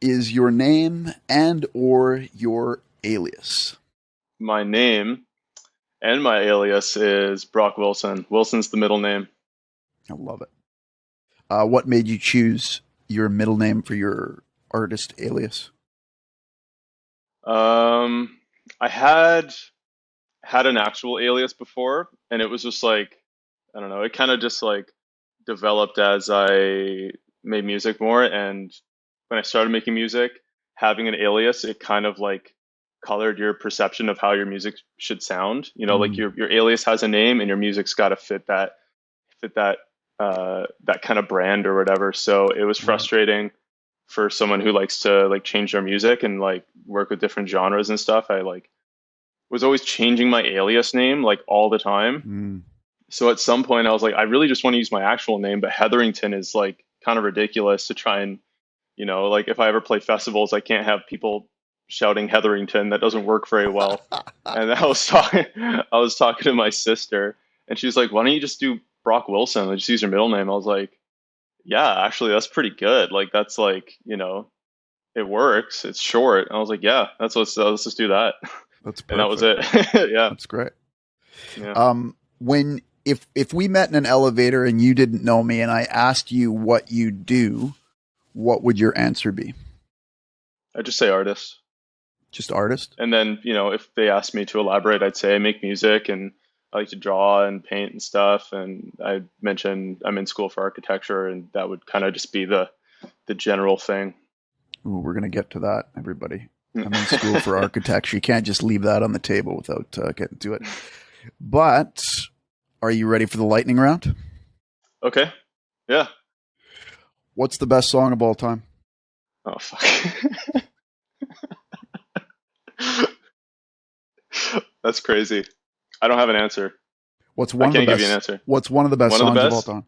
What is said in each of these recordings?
is your name and or your alias? My name and my alias is Brock Wilson. Wilson's the middle name. I love it. What made you choose your middle name for your artist alias? I had an actual alias before, and it was just like, I don't know, it kind of just like developed as I made music more. And when I started making music, having an alias, it kind of like colored your perception of how your music should sound. You know, like Mm, your alias has a name, and your music's got to fit that kind of brand or whatever. So it was right. frustrating for someone who likes to like change their music and like work with different genres and stuff. I like was always changing my alias name like all the time. Mm, So at some point I was like, I really just want to use my actual name, but Hetherington is like kind of ridiculous to try and, like if I ever play festivals, I can't have people shouting Hetherington. That doesn't work very well. And I was talking to my sister, and she's like, why don't you just do Brock Wilson and just use your middle name? I was like, yeah, actually that's pretty good. Like that's like, it works. It's short. And I was like, yeah, let's just do that. that's And that was perfect. it. Yeah. That's great. Yeah. When if we met in an elevator and you didn't know me and I asked you what you do, what would your answer be? I just say artist. Just artist? And then, if they ask me to elaborate, I'd say I make music and I like to draw and paint and stuff. And I mentioned I'm in school for architecture, and that would kind of just be the general thing. Ooh, we're gonna get to that, everybody. I'm in school for architecture. You can't just leave that on the table without getting to it. But are you ready for the lightning round? Okay. Yeah. What's the best song of all time? Oh, fuck. That's crazy. I don't have an answer. What's I one of the can't give you an best? answer. What's one of the best One of the songs of all best? time?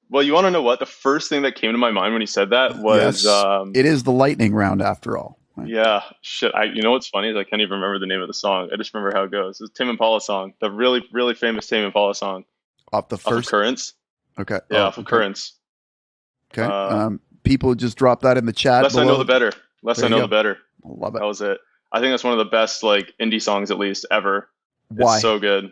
Well, you want to know what? The first thing that came to my mind when you said that was, Yes, it is the lightning round after all. Right? yeah, shit. You know what's funny is I can't even remember the name of the song. I just remember how it goes. It's a Tim Impala song, the really, really famous Tim Impala song, Off the off of first. Currents. Okay. Yeah, Oh, off of okay. Currents. Okay. Uh, People just drop that in the chat Less I know, below. the better. Less There I you know, the go. better. I love it. That was it. I think that's one of the best like indie songs, at least ever. It's Why? so good.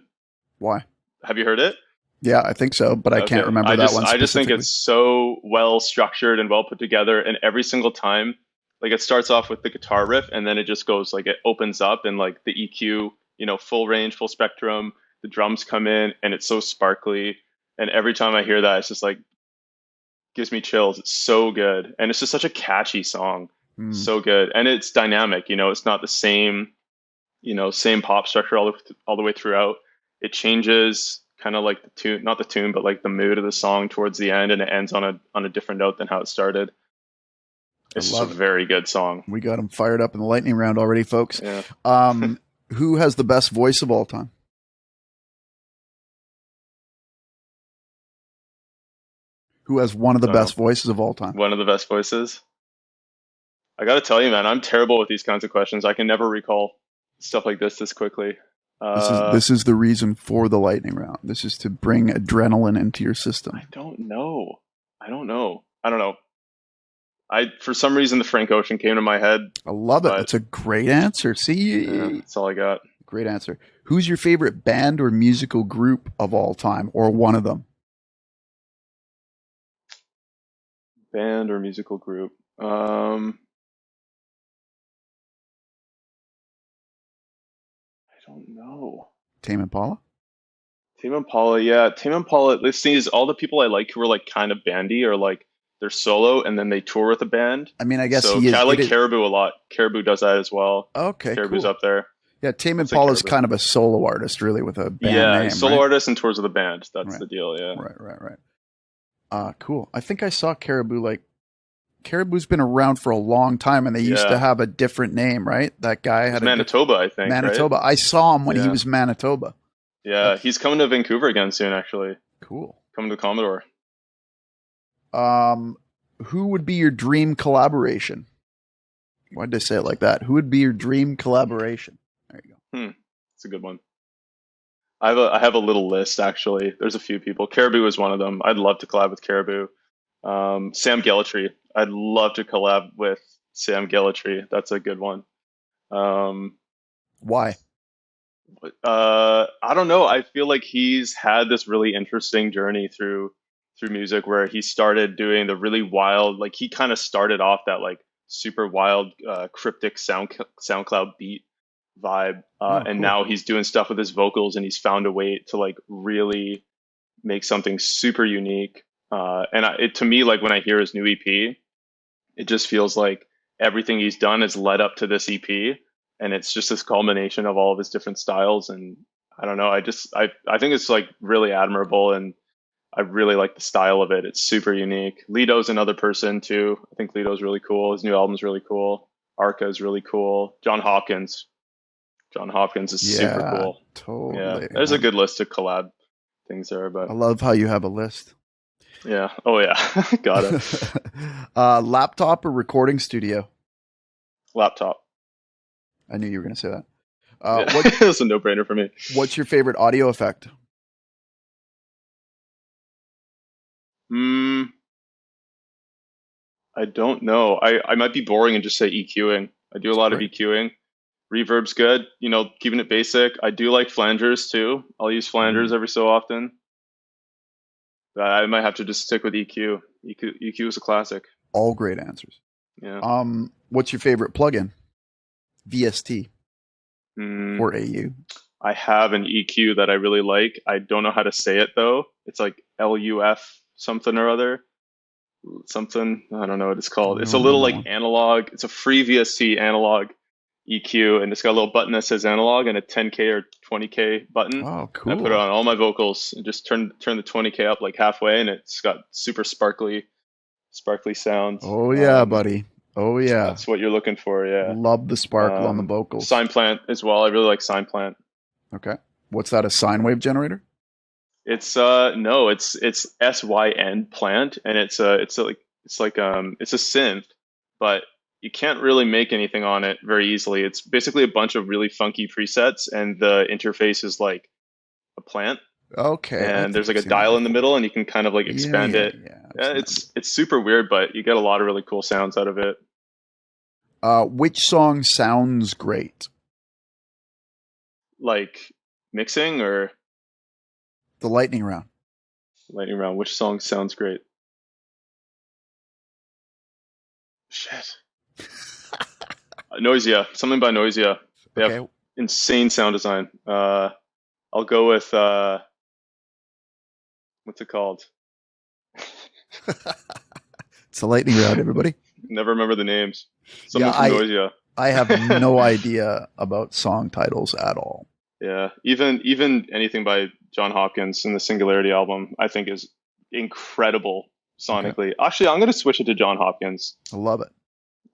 Why? Have you heard it? Yeah, I think so, but I can't Okay. remember I that just one I just think specifically. it's so well structured and well put together, and every single time, like it starts off with the guitar riff, and then it just goes like it opens up, and like the EQ, full range, full spectrum. The drums come in, and it's so sparkly, and every time I hear that, it's just like gives me chills. It's so good, and it's just such a catchy song. Hmm. So good, and it's dynamic. It's not the same, same pop structure all the way throughout. It changes kind of like the tune, not the tune, but like the mood of the song towards the end, and it ends on a different note than how it started. I It's just a love it. very good song. We got them fired up in the lightning round already, folks. Yeah. Who has the best voice of all time? Who has one of the Don't best know. voices of all time? One of the best voices. I got to tell you, man, I'm terrible with these kinds of questions. I can never recall stuff like this quickly. Uh, This is the reason for the lightning round. This is to bring adrenaline into your system. I don't know. I don't know. I don't know. For some reason, the Frank Ocean came to my head, I love it. but That's a great answer. yeah, See, that's all I got. great answer. Who's your favorite band or musical group of all time, or one of them? Band or musical group? I don't know. Tame Impala. Tame Impala, yeah. Tame Impala, this thing is all the people I like who are like kind of bandy or like they're solo and then they tour with a band. I mean, I guess So he is. I It like is Caribou a lot. Caribou does that as well. okay, Caribou's cool. up there. Yeah, Tame I'll say Impala is Caribou. kind of a solo artist, really, with a band Yeah, name, he's solo right? artist and tours with a band. That's Right, the deal, yeah. right. Cool. I think I saw Caribou. Like Caribou's been around for a long time, and they used to Yeah. have a different name, right? That guy It's had Manitoba, I think, right? Manitoba. I saw him when he Yeah. was Manitoba. Yeah, he's coming to Vancouver again soon, actually. Cool. Coming to Commodore. Um, who would be your dream collaboration? Why did I say it like that? Who would be your dream collaboration? There you go. It's a good one. I have a little list actually. There's a few people. Caribou is one of them. I'd love to collab with Caribou. Sam Gellatry. I'd love to collab with Sam Gellatry. That's a good one. Um, Why? I don't know. I feel like he's had this really interesting journey through music where he started doing the really wild, like he kind of started off that like super wild, cryptic SoundCloud beat vibe, Oh, and cool. now he's doing stuff with his vocals, and he's found a way to like really make something super unique. To me, like when I hear his new EP, it just feels like everything he's done has led up to this EP, and it's just this culmination of all of his different styles. And I don't know, I think it's like really admirable, and I really like the style of it. It's super unique. Lito's another person too. I think Lito's really cool. His new album's really cool. Arca is really cool. John Hopkins is super Yeah, cool. Yeah, totally. there's a good list of collab things there, I but love how you have a list. yeah. Oh yeah, got it. Laptop or recording studio? Laptop. I knew you were going to say that. Yeah, What it's a no-brainer for me. What's your favorite audio effect? Hmm. I don't know. I might be boring and just say EQing. I do a It's lot of great. EQing. Reverb's good, keeping it basic. I do like flangers too. I'll use flangers Mm, every so often. But I might have to just stick with EQ. EQ is a classic. all great answers. Yeah. What's your favorite plugin? VST Mm, or AU? I have an EQ that I really like. I don't know how to say it though. It's like LUF something or other. Something, I don't know what it's I called. It's a don't know little that like one. analog. It's a free VST analog EQ, and it's got a little button that says analog and a 10K or 20K button. Oh, And I put it cool. on all my vocals and just turn the 20K up like halfway, and it's got super sparkly sound. Oh yeah, Um, buddy. Oh yeah. that's what you're looking for, yeah. Love the sparkle on the vocals. Sine Plant as well. I really like Sine Plant. Okay. What's that? A sine wave generator? It's no, it's SYN plant, and it's a synth, but you can't really make anything on it very easily. It's basically a bunch of really funky presets, and the interface is like a plant, Okay, I and think there's like I've a seen that dial in the before. middle, and you can kind of like Yeah, expand yeah, it. yeah. I've Yeah, seen that before. it's super weird, but you get a lot of really cool sounds out of it. Which song sounds great? Like mixing or The lightning round. lightning round, which song sounds great? Shit. Noisia, something by Noisia. They have Okay. insane sound design. I'll go with what's it called? It's the lightning round, everybody. Never remember the names. Yeah, Something from Noisia. I have no idea about song titles at all. Yeah, even anything by John Hopkins in the Singularity album, I think is incredible Okay. sonically. Actually, I'm gonna switch it to John Hopkins. I love it.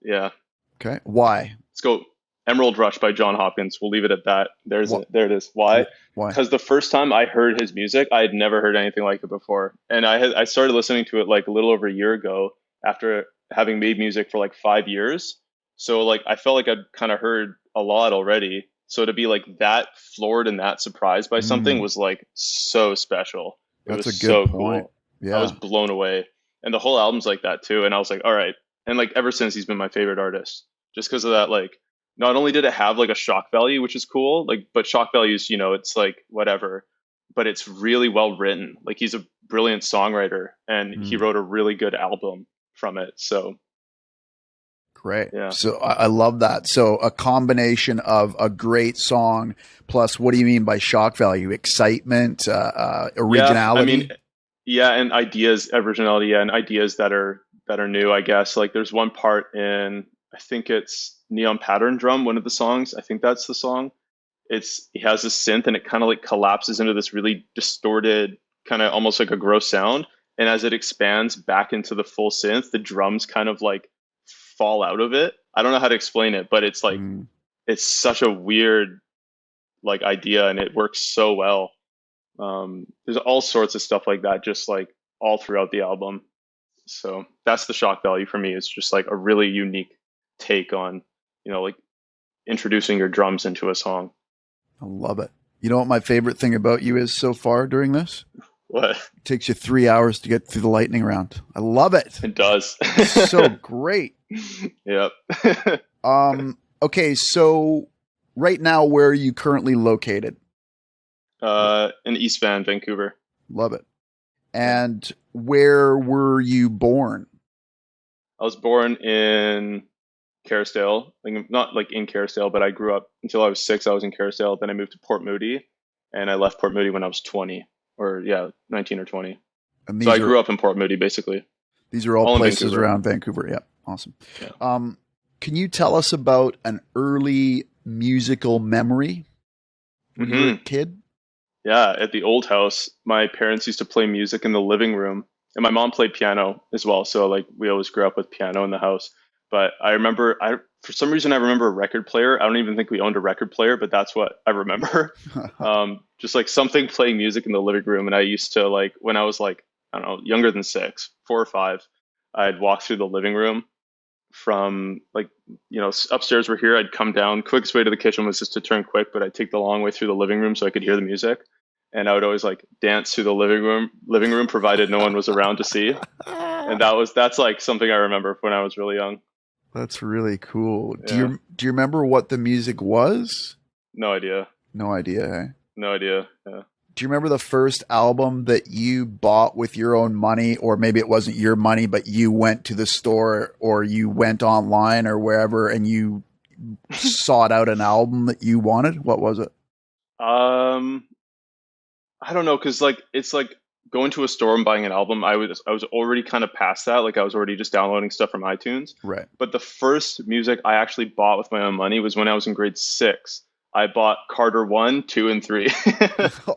Yeah, Okay. Why? let's go. Emerald Rush by John Hopkins. We'll leave it at that. There's What? it. There it is. Why? Why? Because the first time I heard his music, I had never heard anything like it before, and I started listening to it like a little over a year ago after having made music for like 5 years. So like I felt like I'd kind of heard a lot already. So to be like that floored and that surprised by something Mm, was like so special. It that's was a good so point. cool. I was Yeah. blown away, and the whole album's like that too. And I was like, all right. And like ever since, he's been my favorite artist, just because of that. Like not only did it have like a shock value, which is cool, like but shock values, it's like whatever, but it's really well written. Like he's a brilliant songwriter, and he Mm, wrote a really good album from it. So great. yeah, So I love that. So a combination of a great song plus what do you mean by shock value? Excitement, yeah. I mean, originality. yeah, and ideas, originality, yeah, and ideas that are new. I guess like there's one part in I think it's Neon Pattern Drum, one of the songs. I think that's the song. He has this synth, and it kind of like collapses into this really distorted, kind of almost like a gross sound. And as it expands back into the full synth, the drums kind of like fall out of it. I don't know how to explain it, but it's like Mm, it's such a weird like idea, and it works so well. There's all sorts of stuff like that, just like all throughout the album. So that's the shock value for me. It's just like a really unique take on, like introducing your drums into a song. I love it. You know what my favorite thing about you is so far during this? What? Takes you 3 hours to get through the lightning round. I love it. It does. So great. Yep. Okay, so right now, where are you currently located? In East Van, Vancouver. Love it. And where were you born? I was born in Kerrisdale, like not like in Kerrisdale, but I grew up until I was 6. I was in Kerrisdale. Then I moved to Port Moody, and I left Port Moody when I was 20, or yeah, 19 or 20. And So I grew up in Port Moody, basically. These are all in places Vancouver. around Vancouver. Yeah, awesome. Yeah. Can you tell us about an early musical memory when you were a kid? Yeah, at the old house, my parents used to play music in the living room, and my mom played piano as well. So like we always grew up with piano in the house. But I remember, I for some reason I remember a record player. I don't even think we owned a record player, but that's what I remember. Just like something playing music in the living room, and I used to like when I was like I don't know younger than 6, 4 or 5, I'd walk through the living room from like upstairs we're here. I'd come down. Quickest way to the kitchen was just to turn quick, but I'd take the long way through the living room so I could hear the music, and I would always like dance through the living room provided no one was around to see. And that's like something I remember when I was really young. That's really cool. Yeah. Do you remember what the music was? No idea. No idea. Eh? No idea. Yeah. Do you remember the first album that you bought with your own money, or maybe it wasn't your money, but you went to the store or you went online or wherever and you sought out an album that you wanted? What was it? I don't know, cause like it's like going to a store and buying an album. I was already kind of past that. Like I was already just downloading stuff from iTunes. Right. But the first music I actually bought with my own money was when I was in grade 6. I bought Carter 1, 2, and 3.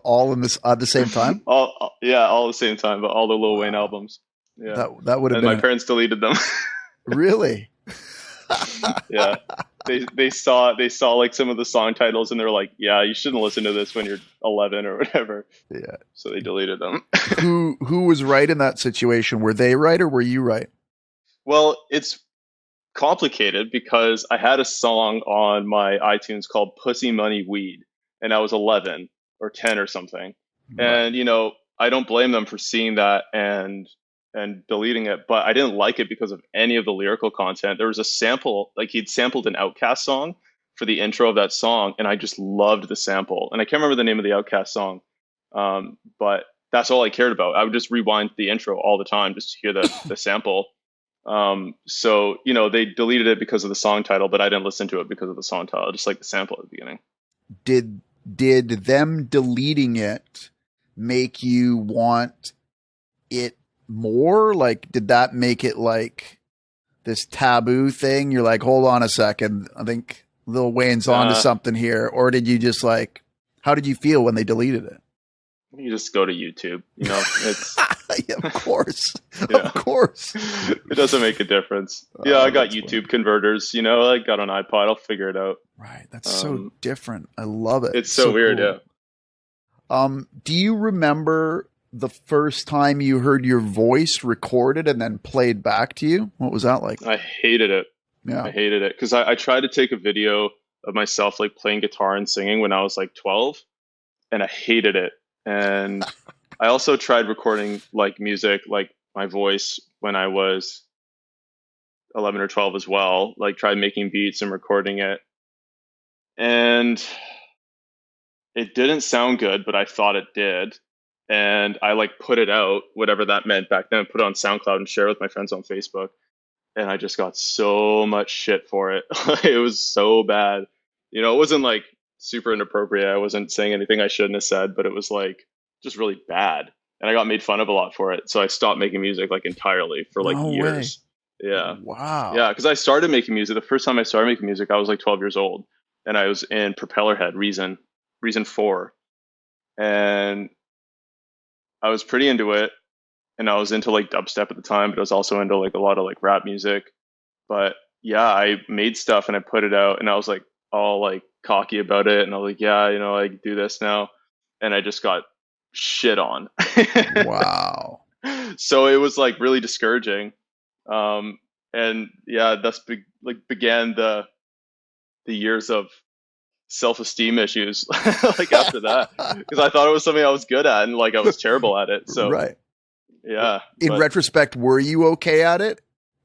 All in this at the same time? all at the same time, but all the Lil Wayne Wow. albums. Yeah. That would have And been my parents deleted them. really. Yeah. They saw like some of the song titles and they're like, yeah, you shouldn't listen to this when you're 11 or whatever. Yeah. So they deleted them. Who was right in that situation? Were they right or were you right? Well, it's complicated because I had a song on my iTunes called Pussy Money Weed, and I was 11 or 10 or something. Right. And I don't blame them for seeing that and deleting it, but I didn't like it because of any of the lyrical content. There was a sample, like he'd sampled an Outkast song for the intro of that song, and I just loved the sample. And I can't remember the name of the Outkast song, but that's all I cared about. I would just rewind the intro all the time just to hear the sample. So they deleted it because of the song title, but I didn't listen to it because of the song title. I just like the sample at the beginning. Did them deleting it make you want it more? Like, did that make it like this taboo thing? You're like, hold on a second, I think Lil Wayne's onto something here. Or did you just like, how did you feel when they deleted it? You just go to YouTube, it's yeah, of course. Yeah. Of course. It doesn't make a difference. Yeah, I got YouTube funny. converters, I got an iPod, I'll figure it out. Right. That's so different. I love it. It's so weird, cool. Yeah. Do you remember the first time you heard your voice recorded and then played back to you? What was that like? I hated it. Yeah. I hated it because I tried to take a video of myself like playing guitar and singing when I was like 12, and I hated it. And I also tried recording like music, like my voice when I was 11 or 12 as well, like tried making beats and recording it. And it didn't sound good, but I thought it did. And I like put it out, whatever that meant back then, put it on SoundCloud and share it with my friends on Facebook. And I just got so much shit for it. It was so bad. It wasn't like super inappropriate. I wasn't saying anything I shouldn't have said, but it was like just really bad. And I got made fun of a lot for it. So I stopped making music like entirely for like No years. way. Yeah. Wow. Yeah. Cause I started making music. The first time I started making music, I was like 12 years old, and I was in Propellerhead, Reason 4. And I was pretty into it. And I was into like dubstep at the time, but I was also into like a lot of like rap music. But yeah, I made stuff and I put it out, and I was like all like cocky about it. And I was like, yeah, I do this now. And I just got shit on. Wow. So it was like really discouraging. And yeah, thus began the years of self-esteem issues like after that, because I thought it was something I was good at and like I was terrible at it. So Right. yeah, In but retrospect, were you okay at it,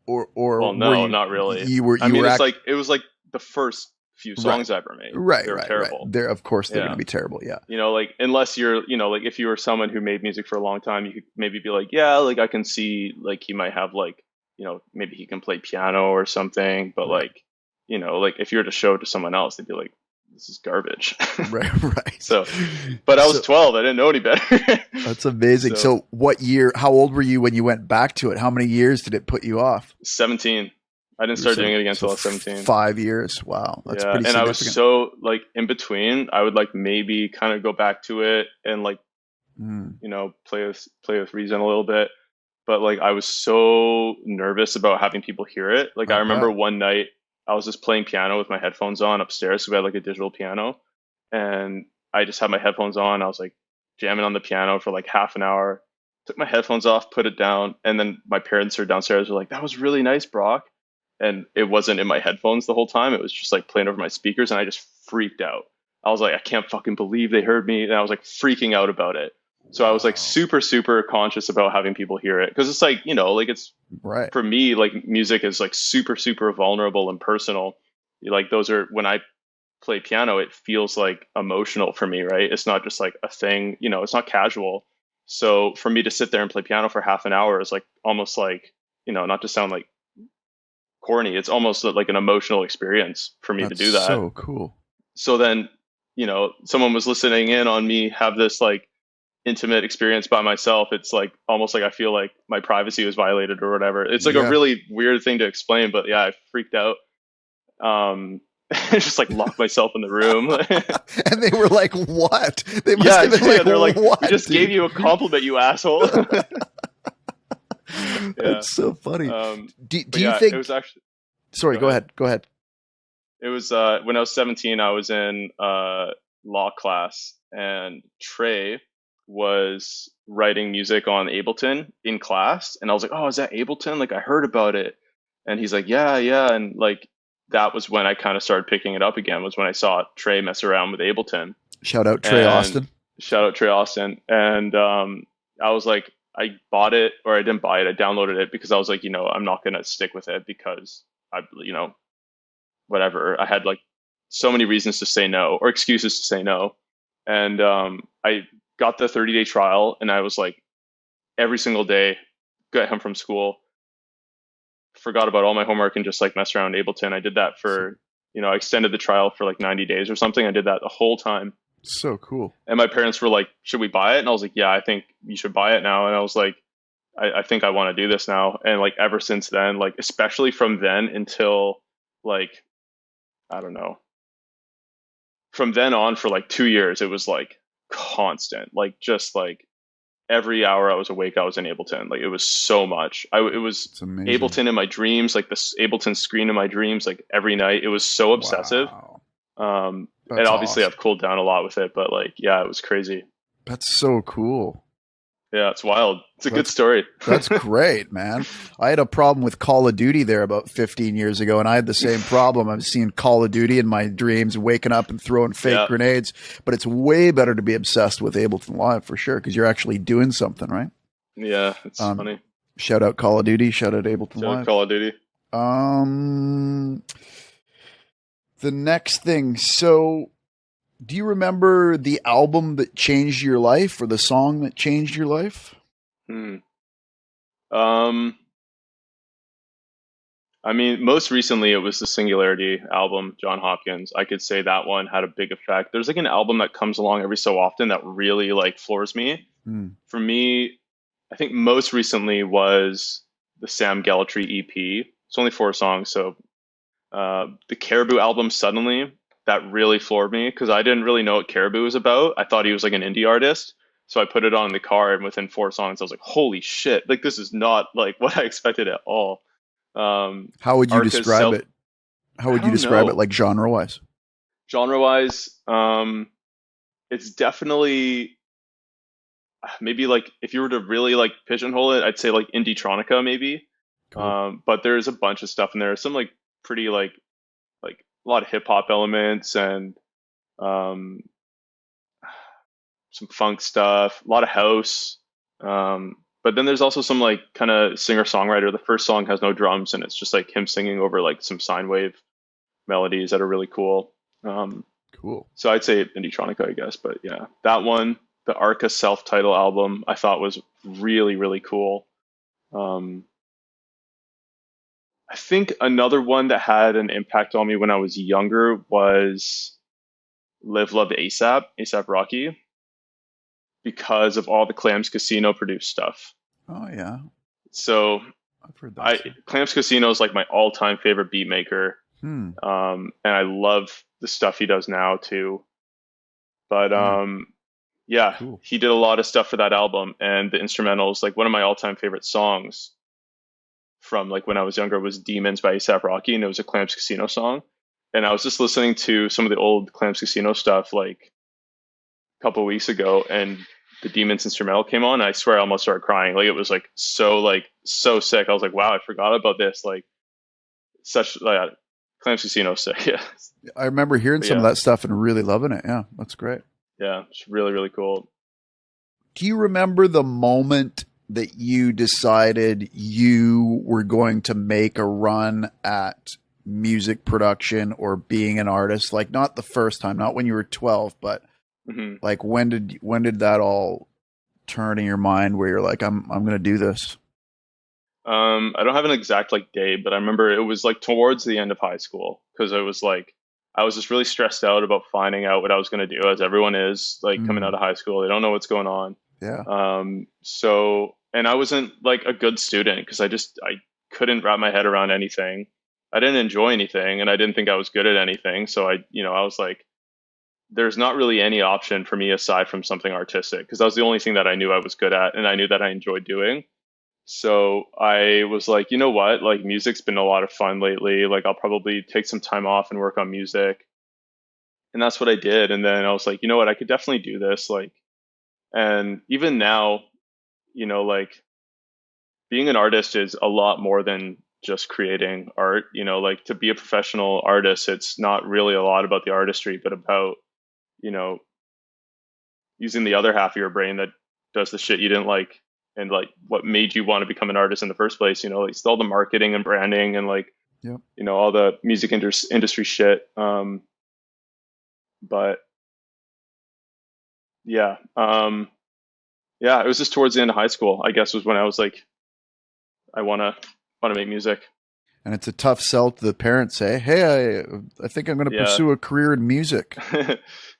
or well, were no, you not really. I you mean, were it's act like it was like the first few right, songs I ever made. right, They were right, right. terrible. They're of course they're going to Yeah. be terrible. Yeah. Like unless you're, like if you were someone who made music for a long time, you could maybe be like, yeah, like I can see like he might have like, maybe he can play piano or something, but Right. like, like if you were to show it to someone else, they'd be like, this is garbage. Right. Right. So, but I was So 12, I didn't know any better. that's amazing. So So what year? How old were you when you went back to it? How many years did it put you off? 17. I didn't You were start doing it again until I was 17. 5 years. Wow, that's Yeah, pretty and I was significant. so like in between, I would like maybe kind of go back to it and like, Mm, play with reason a little bit, but like I was so nervous about having people hear it. Like I I remember bet. one night I was just playing piano with my headphones on upstairs. So we had like a digital piano, and I just had my headphones on. I was like jamming on the piano for like half an hour. Took my headphones off, put it down, and then my parents are downstairs. Were like, "That was really nice, Brock." And it wasn't in my headphones the whole time. It was just like playing over my speakers, and I just freaked out. I was like, I can't fucking believe they heard me, and I was like freaking out about it. So I was like Wow. super, super conscious about having people hear it, because it's like, like it's Right. for me, like music is like super, super vulnerable and personal. Like those are when I play piano, it feels like emotional for me, right? It's not just like a thing, it's not casual. So for me to sit there and play piano for half an hour is like almost like, not to sound like corny, it's almost like an emotional experience for me to That's do that. so cool. So then, someone was listening in on me have this like intimate experience by myself. It's like almost like I feel like my privacy was violated or whatever. It's like a Yeah. really weird thing to explain, but yeah, I freaked out. I just like locked myself in the room. And they were like, "What?" They must Yeah, have been yeah, like, they're like, we "What, just gave dude?" you a compliment, you asshole. Yeah. That's so funny. Do But you yeah, it was think? actually, Sorry, go go ahead. ahead. Go ahead. It was when I was 17, I was in law class, and Trey was writing music on Ableton in class, and I was like, "Oh, is that Ableton? Like I heard about it." And he's like, "Yeah, yeah." And like that was when I kind of started picking it up again. Was when I saw Trey mess around with Ableton. Shout out Trey And Austin. shout out Trey Austin. And I was like, I bought it, or I didn't buy it. I downloaded it because I was like, I'm not gonna stick with it because whatever. I had like so many reasons to say no, or excuses to say no. And I got the 30-day trial, and I was like, every single day, get home from school, forgot about all my homework and just like messed around in Ableton. I did that So, for, I extended the trial for like 90 days or something. I did that the whole time. so cool. And my parents were like, should we buy it? And I was like, yeah, I think you should buy it now. And I was like, I think I want to do this now. And like ever since then, like especially from then until like, I don't know, from then on for like 2 years, it was like constant, like just like every hour I was awake, I was in Ableton. Like it was so much. It was It's amazing. Ableton in my dreams, like this Ableton screen in my dreams, like every night. It was so obsessive. Wow. And That's obviously awesome. I've cooled down a lot with it, but like, yeah, it was crazy. That's so cool. Yeah, it's wild. It's a good That's story. that's great, man. I had a problem with Call of Duty there about 15 years ago, and I had the same problem. I'm seeing Call of Duty in my dreams, waking up and throwing fake Yeah, grenades. But it's way better to be obsessed with Ableton Live for sure, because you're actually doing something, right? yeah, it's Um, funny. Shout out Call of Duty. Shout out Ableton So Live. Call of Duty. Um, the next thing. So, do you remember the album that changed your life, or the song that changed your life? Hmm. Um, I mean, most recently it was the Singularity album, John Hopkins. I could say that one had a big effect. There's like an album that comes along every so often that really like floors me. Hmm. For me, I think most recently was the Sam Gellatree EP. It's only 4 songs, so the Caribou album suddenly that really floored me because I didn't really know what Caribou was about. I thought he was like an indie artist. So I put it on in the car, and within 4 songs, I was like, "Holy shit! Like this is not like what I expected at all." How would you Arca's describe self, it? How I would you don't describe it, know, like genre wise? genre wise, it's definitely maybe like if you were to really like pigeonhole it, I'd say like indie tronica maybe. Cool. But there's a bunch of stuff in there. Some like pretty like a lot of hip hop elements, and um, some funk stuff, a lot of house. But then there's also some like kind of singer songwriter. The first song has no drums and it's just like him singing over like some sine wave melodies that are really cool. Um, Cool. so I'd say Indietronica, I guess. But yeah, that one, the Arca self-title album, I thought was really, really cool. Um, I think another one that had an impact on me when I was younger was Live Love ASAP Rocky, because of all the Clams Casino produced stuff. Oh yeah, So I've heard that I song. Clams Casino is like my all-time favorite beat maker, Hmm. and I love the stuff he does now too. But Yeah. yeah, Cool. he did a lot of stuff for that album, and the instrumentals. Like one of my all-time favorite songs from like when I was younger was "Demons" by A$AP Rocky, and it was a Clams Casino song. And I was just listening to some of the old Clams Casino stuff like a couple of weeks ago, and the Demons instrumental came on. And I swear I almost started crying. Like so sick. I was like, wow, I forgot about this. Like such like Clams Casino sick. Yeah, I remember hearing but some of yeah, that stuff and really loving it. Yeah, that's great. yeah, it's really really cool. Do you remember the moment that you decided you were going to make a run at music production or being an artist? Like not the first time, not when you were 12, but hmm like when did that all turn in your mind where you're like I'm going to do this? I don't have an exact like day, but I remember it was like towards the end of high school because it was like I was just really stressed out about finding out what I was going to do, as everyone is like coming out Mm, of high school. They don't know what's going on. yeah. And I wasn't like a good student because I couldn't wrap my head around anything. I didn't enjoy anything, and I didn't think I was good at anything. So I was like, there's not really any option for me aside from something artistic because that was the only thing that I knew I was good at, and I knew that I enjoyed doing. So I was like, you know what? Like music's been a lot of fun lately. Like I'll probably take some time off and work on music. And that's what I did. And then I was like, you know what? I could definitely do this. Like, and even now, like being an artist is a lot more than just creating art. Like to be a professional artist, it's not really a lot about the artistry, but about, you know, using the other half of your brain that does the shit you didn't like, and like what made you want to become an artist in the first place. Like it's all the marketing and branding and like Yep. all the music industry shit. But yeah, yeah, it was just towards the end of high school, I guess, was when I was like, I wanna make music. And it's a tough sell to the parents. Say, hey, I think I'm going to Yeah. pursue a career in music.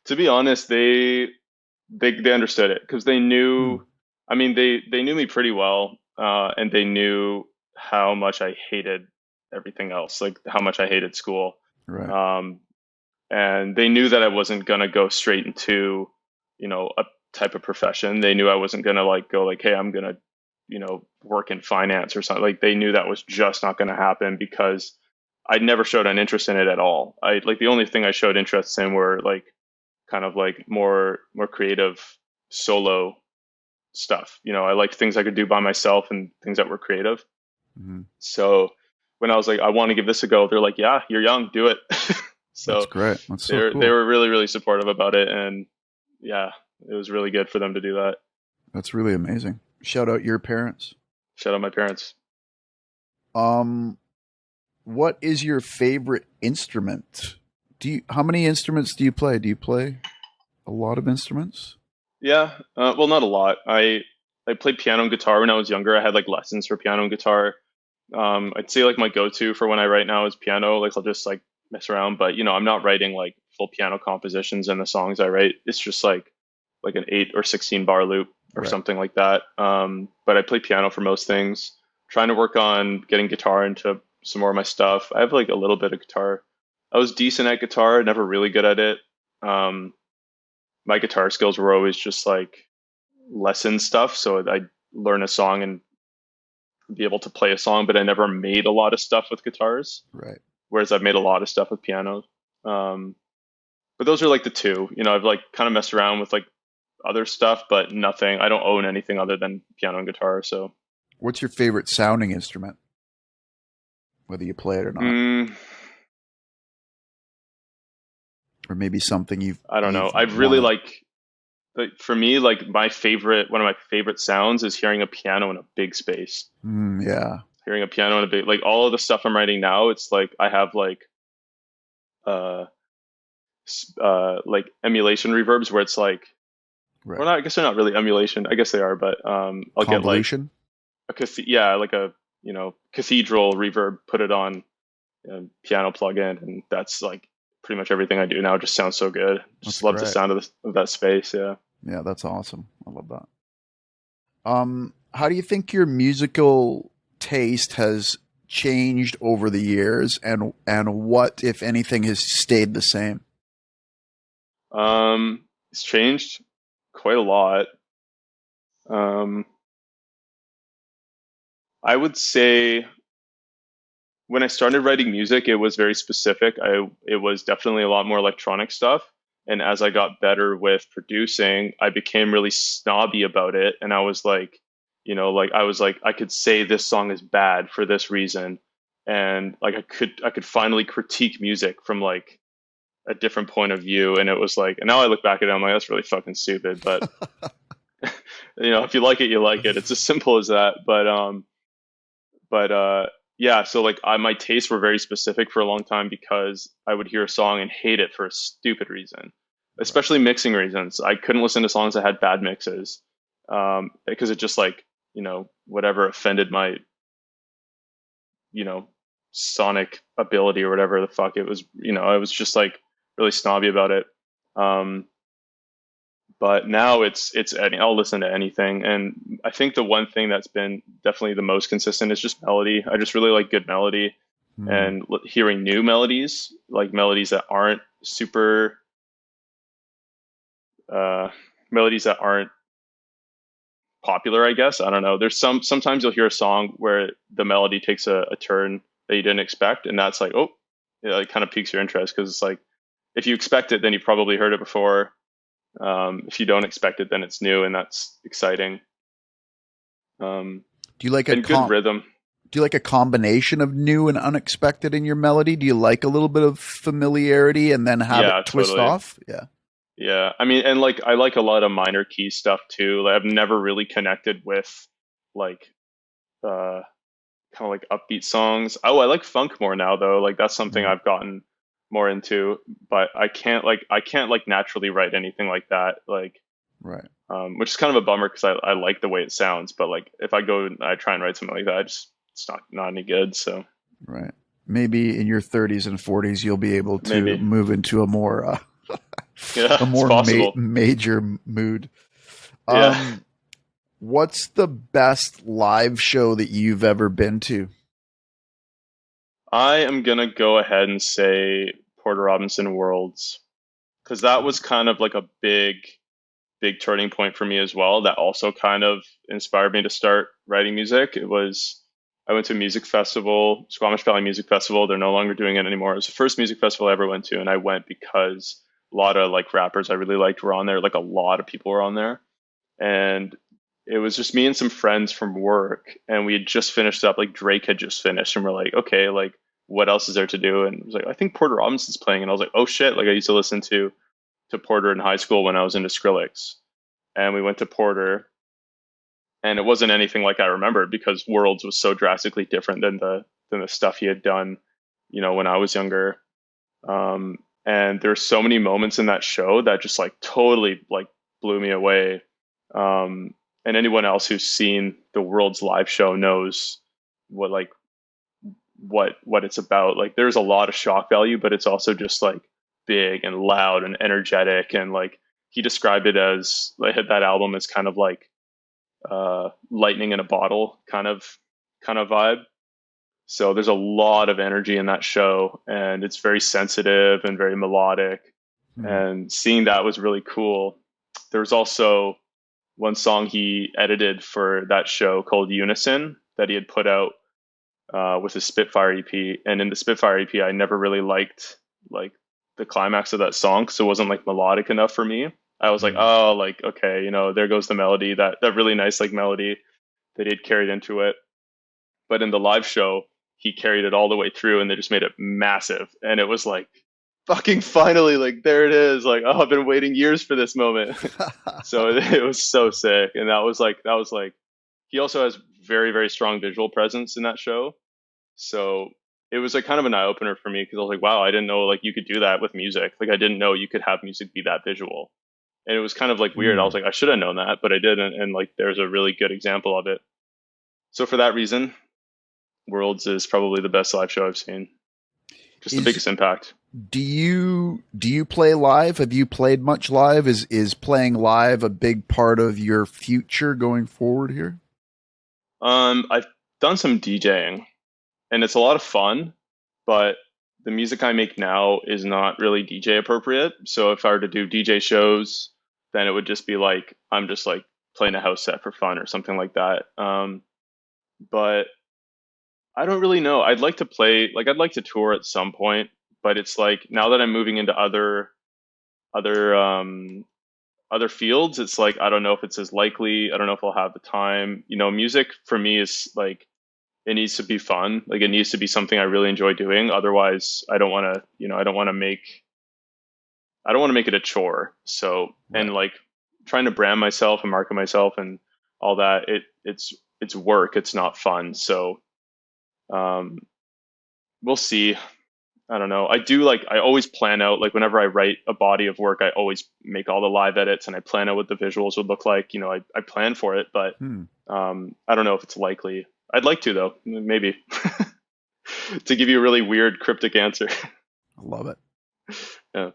To be honest, they understood it because they Hmm. knew. I mean, they knew me pretty well, and they knew how much I hated everything else, like how much I hated school. Right. Um, and they knew that I wasn't gonna go straight into, a type of profession. They knew I wasn't gonna like go like, hey, I'm gonna, work in finance or something. Like they knew that was just not gonna happen because I never showed an interest in it at all. I like the only thing I showed interest in were like kind of like more creative solo stuff. I liked things I could do by myself and things that were creative. Hmm. So when I was like, I want to give this a go, they're like, yeah, you're young, do it. That's So great. That's they so were they cool. were really really supportive about it, and yeah, it was really good for them to do that. That's really amazing. Shout out your parents. Shout out my parents. Um, what is your favorite instrument? How many instruments do you play? Do you play a lot of instruments? Yeah, well, not a lot. I played piano and guitar when I was younger. I had like lessons for piano and guitar. I'd say like my go-to for when I write now is piano. Like I'll just like mess around, but I'm not writing like full piano compositions in the songs I write. It's just like an 8 or 16 bar loop or Right. something like that. But I play piano for most things. Trying to work on getting guitar into some more of my stuff. I have like a little bit of guitar. I was decent at guitar, never really good at it. Um, my guitar skills were always just like lesson stuff. So I'd learn a song and be able to play a song, but I never made a lot of stuff with guitars. Right. Whereas I've made a lot of stuff with piano. Um, but those are like the two. I've like kind of messed around with like other stuff, but nothing. I don't own anything other than piano and guitar. So, What's your favorite sounding instrument, whether you play it or not? mm, or maybe something I don't know. you've I've really wanted. like for me, like one of my favorite sounds is hearing a piano in a big space. Yeah, Hearing a piano in a big, like all of the stuff I'm writing now, it's like I have uh, like emulation reverbs where it's like, well, right. not, I guess they're not really emulation. I guess they are, but I'll get like Convolution. yeah, like a cathedral reverb, put it on a piano plug-in, and that's like pretty much everything I do now. Just sounds so good. That's Just love the great. sound of that space. Yeah. Yeah, that's awesome. I love that. How do you think your musical taste has changed over the years, and what, if anything, has stayed the same? It's changed quite a lot. Um, I would say when I started writing music, it was very specific. It was definitely a lot more electronic stuff. And as I got better with producing, I became really snobby about it. And I was like, like I was like, I could say this song is bad for this reason. And like I could finally critique music from like a different point of view. And it was like, and now I look back at it, I'm like, that's really fucking stupid. But if you like it, you like it. It's as simple as that. But yeah, so like my tastes were very specific for a long time because I would hear a song and hate it for a stupid reason, Right. especially mixing reasons. I couldn't listen to songs that had bad mixes, because it just like whatever offended my you know sonic ability or whatever the fuck it was. I was just like really snobby about it. Um, but now I'll listen to anything, and I think the one thing that's been definitely the most consistent is just melody. I just really like good melody, Hmm. and hearing new melodies, like melodies that aren't super uh melodies that aren't popular, I guess. I don't know, there's sometimes you'll hear a song where the melody takes a turn that you didn't expect, and that's like, oh, it kind of piques your interest because it's like if you expect it, then you probably heard it before. If you don't expect it, then it's new, and that's exciting. Um, Do you like a and good rhythm. combination of new and unexpected in your melody? Do you like a little bit of familiarity and then have Yeah, it twist totally. off? Yeah. Yeah, I mean, and like I like a lot of minor key stuff too. Like I've never really connected with like uh kind of like upbeat songs. Oh, I like funk more now though. Like that's something Mm, I've gotten more into. But I can't like naturally write anything like that. Like right. which is kind of a bummer because I like the way it sounds. But like if I go and I try and write something like that, it's not any good. So Right. Maybe in your 30s and 40s you'll be able to maybe move into yeah, a it's more possible. major mood. Yeah, Um, what's the best live show that you've ever been to? I am gonna go ahead and say Porter Robinson Worlds because that was kind of like a big turning point for me as well. That also kind of inspired me to start writing music. I went to a music festival, Squamish Valley Music Festival. They're no longer doing it anymore. It was the first music festival I ever went to, and I went because a lot of like rappers I really liked were on there. Like a lot of people were on there, and it was just me and some friends from work, and we had just finished up. Like Drake had just finished, and we're like, okay, like what else is there to do? And it was like, I think Porter Robinson's playing, and I was like, oh shit! Like I used to listen to Porter in high school when I was into Skrillex, and we went to Porter, and it wasn't anything like I remembered because Worlds was so drastically different than the stuff he had done, when I was younger. And there's so many moments in that show that just like totally like blew me away. And anyone else who's seen the World's live show knows what like what it's about. Like there's a lot of shock value, but it's also just like big and loud and energetic, and like he described it as like that album is kind of like lightning in a bottle kind of vibe. So there's a lot of energy in that show, and it's very sensitive and very melodic. Hmm. And seeing that was really cool. There was also one song he edited for that show called Unison that he had put out with his Spitfire EP. And in the Spitfire EP, I never really liked like the climax of that song, so it wasn't like melodic enough for me. I was like, Hmm. oh, like okay, there goes the melody, that really nice like melody that he had carried into it. But in the live show, he carried it all the way through, and they just made it massive, and it was like fucking finally, like there it is. Like, oh, I've been waiting years for this moment. So it was so sick. And that was like he also has very, very strong visual presence in that show. So it was like kind of an eye opener for me because I was like, wow, I didn't know like you could do that with music. Like I didn't know you could have music be that visual. And it was kind of like weird. I was Hmm. like, I should have known that, but I didn't. And like there's a really good example of it. So for that reason, Worlds is probably the best live show I've seen. Just the Is biggest impact. do you play live? Have you played much live? Is playing live a big part of your future going forward here? I've done some DJing and it's a lot of fun, but the music I make now is not really DJ appropriate. So if I were to do DJ shows, then it would just be like I'm just like playing a house set for fun or something like that. But I don't really know. I'd like to play, like I'd like to tour at some point, but it's like now that I'm moving into other other fields, it's like I don't know if it's as likely. I don't know if I'll have the time. You know, music for me is like it needs to be fun. Like it needs to be something I really enjoy doing. Otherwise, I don't want to, I don't want to make it a chore. So, and Right. like trying to brand myself and market myself and all that, it's work. It's not fun. So, um, we'll see. I don't know. I always plan out, like whenever I write a body of work, I always make all the live edits and I plan out what the visuals would look like. You know, I plan for it, but Hmm. I don't know if it's likely. I'd like to though, maybe to give you a really weird cryptic answer. I love it. Yeah.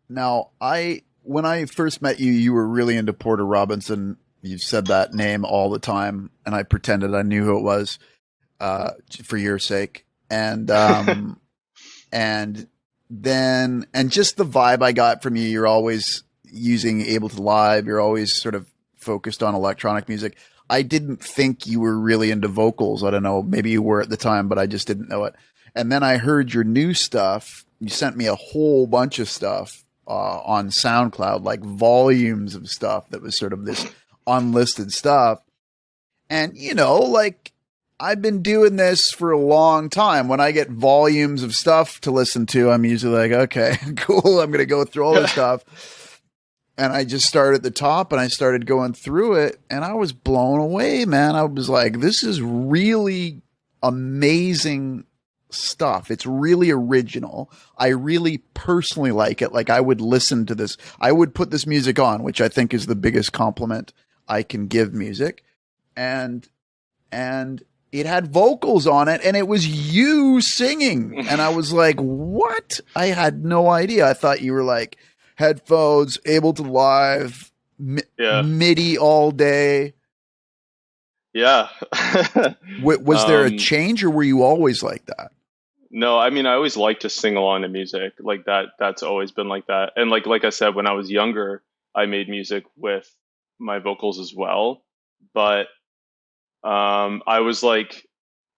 Now, I when I first met you, you were really into Porter Robinson. You said that name all the time, and I pretended I knew who it was for your sake. And then and just the vibe I got from you. You're always using Ableton Live. You're always sort of focused on electronic music. I didn't think you were really into vocals. I don't know. Maybe you were at the time, but I just didn't know it. And then I heard your new stuff. You sent me a whole bunch of stuff on SoundCloud, like volumes of stuff that was sort of this unlisted stuff. And, like I've been doing this for a long time. When I get volumes of stuff to listen to, I'm usually like, okay, cool. I'm going to go through all this stuff. And I just started at the top and I started going through it and I was blown away, man. I was like, this is really amazing stuff. It's really original. I really personally like it. Like I would listen to this. I would put this music on, which I think is the biggest compliment I can give music. And and it had vocals on it and it was you singing. And I was like, what? I had no idea. I thought you were like headphones, able to live, Yeah. MIDI all day. Yeah. Was there a um, change or were you always like that? no, I mean, I always like to sing along to music like that. That's always been like that. And like I said, when I was younger, I made music with my vocals as well. But I was like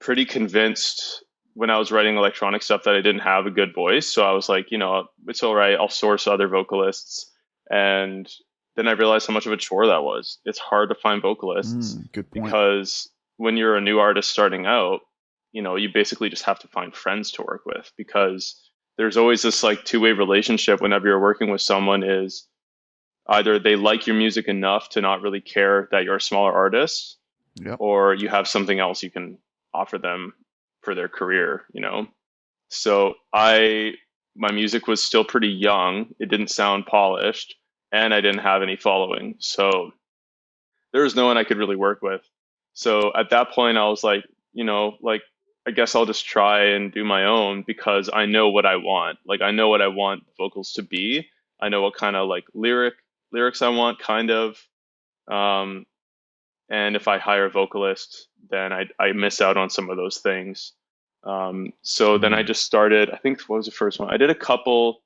pretty convinced when I was writing electronic stuff that I didn't have a good voice. So I was like, it's all right. I'll source other vocalists. And then I realized how much of a chore that was. It's hard to find vocalists Good point. because when you're a new artist starting out, you basically just have to find friends to work with because there's always this like two-way relationship whenever you're working with someone is either they like your music enough to not really care that you're a smaller artist Yep. or you have something else you can offer them for their career. So my music was still pretty young. It didn't sound polished and I didn't have any following. So there was no one I could really work with. So at that point I was like, like I guess I'll just try and do my own because I know what I want. Like I know what I want vocals to be. I know what kind of like lyrics I want kind of. Um, and if I hire a vocalist, then I miss out on some of those things. So then I Mm. just started. I think what was the first one? I did a couple.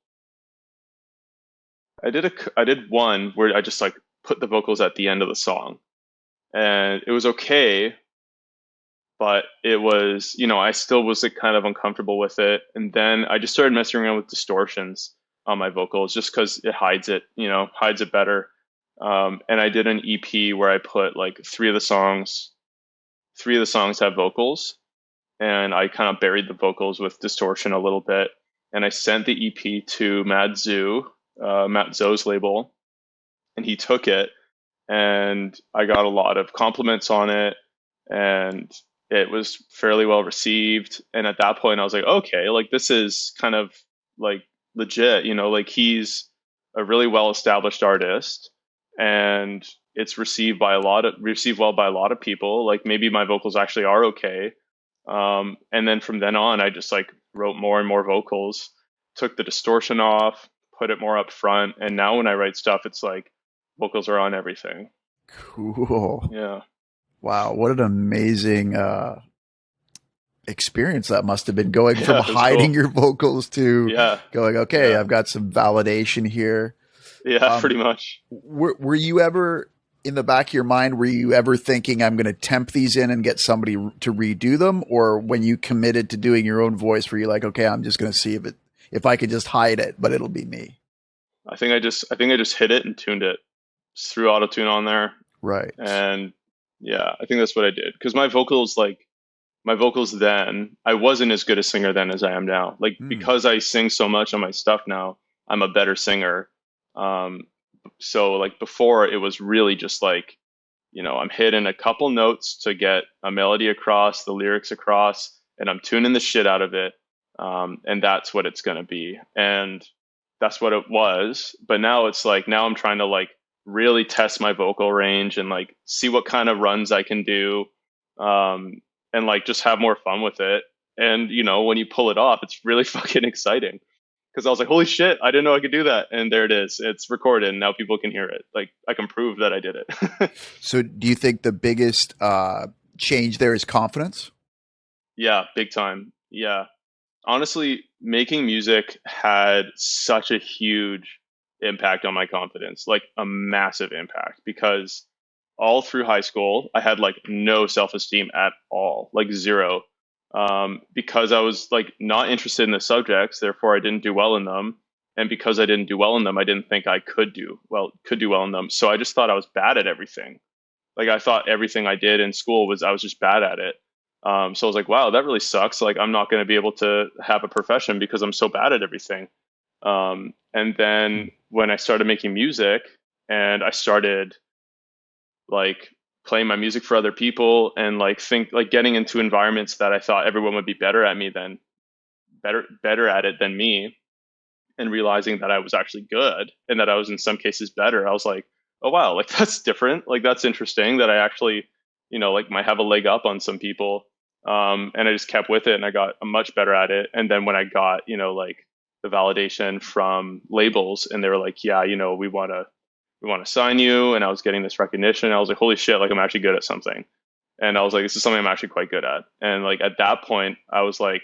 I did one where I just like put the vocals at the end of the song, and it was okay, but it was I still was like kind of uncomfortable with it. And then I just started messing around with distortions on my vocals just because it hides it better. And I did an EP where I put like three of the songs have vocals and I kind of buried the vocals with distortion a little bit. and I sent the EP to Matt Zo's label, and he took it, and I got a lot of compliments on it, and it was fairly well received. And at that point, I was like, okay, like this is kind of like legit, like he's a really well established artist, and it's received well by a lot of people. Like maybe my vocals actually are okay. And then from then on, I just like wrote more and more vocals, took the distortion off, put it more up front, and now when I write stuff, it's like vocals are on everything. Cool. Yeah. Wow, what an amazing experience that must have been, going from Yeah, it was cool. hiding your vocals to Yeah. going, okay, Yeah. I've got some validation here. Yeah, pretty much. Were you ever, in the back of your mind, were you ever thinking, I'm going to temp these in and get somebody to redo them? Or when you committed to doing your own voice, were you like, okay, I'm just going to see if I could just hide it, but it'll be me? I think I just hit it and tuned it. Just threw auto tune on there. Right. And yeah, I think that's what I did. Because my vocals then, I wasn't as good a singer then as I am now. Like because I sing so much on my stuff now, I'm a better singer. So like before it was really just like, I'm hitting a couple notes to get a melody across, the lyrics across, and I'm tuning the shit out of it. And that's what it's going to be. And that's what it was. But now it's like, now I'm trying to like really test my vocal range and like see what kind of runs I can do. And like just have more fun with it. And, when you pull it off, it's really fucking exciting. Because I was like, holy shit, I didn't know I could do that. And there it is. It's recorded. And now people can hear it. Like I can prove that I did it. So do you think the biggest change there is confidence? Yeah, big time. Yeah. Honestly, making music had such a huge impact on my confidence, like a massive impact, because all through high school, I had like no self esteem at all, like zero. Because I was like not interested in the subjects, therefore I didn't do well in them. And because I didn't do well in them, I didn't think I could do well in them. So I just thought I was bad at everything. Like I thought everything I did in school I was just bad at it. So I was like, wow, that really sucks. Like I'm not going to be able to have a profession because I'm so bad at everything. And then when I started making music and I started like playing my music for other people and like getting into environments that I thought everyone would be better at it than me, and realizing that I was actually good and that I was in some cases better, I was like, oh wow, like that's different. Like that's interesting that I actually, like might have a leg up on some people. And I just kept with it and I got much better at it. And then when I got, like the validation from labels and they were like, yeah, we want to sign you. And I was getting this recognition. I was like, holy shit, like I'm actually good at something. And I was like, this is something I'm actually quite good at. And like at that point, I was like,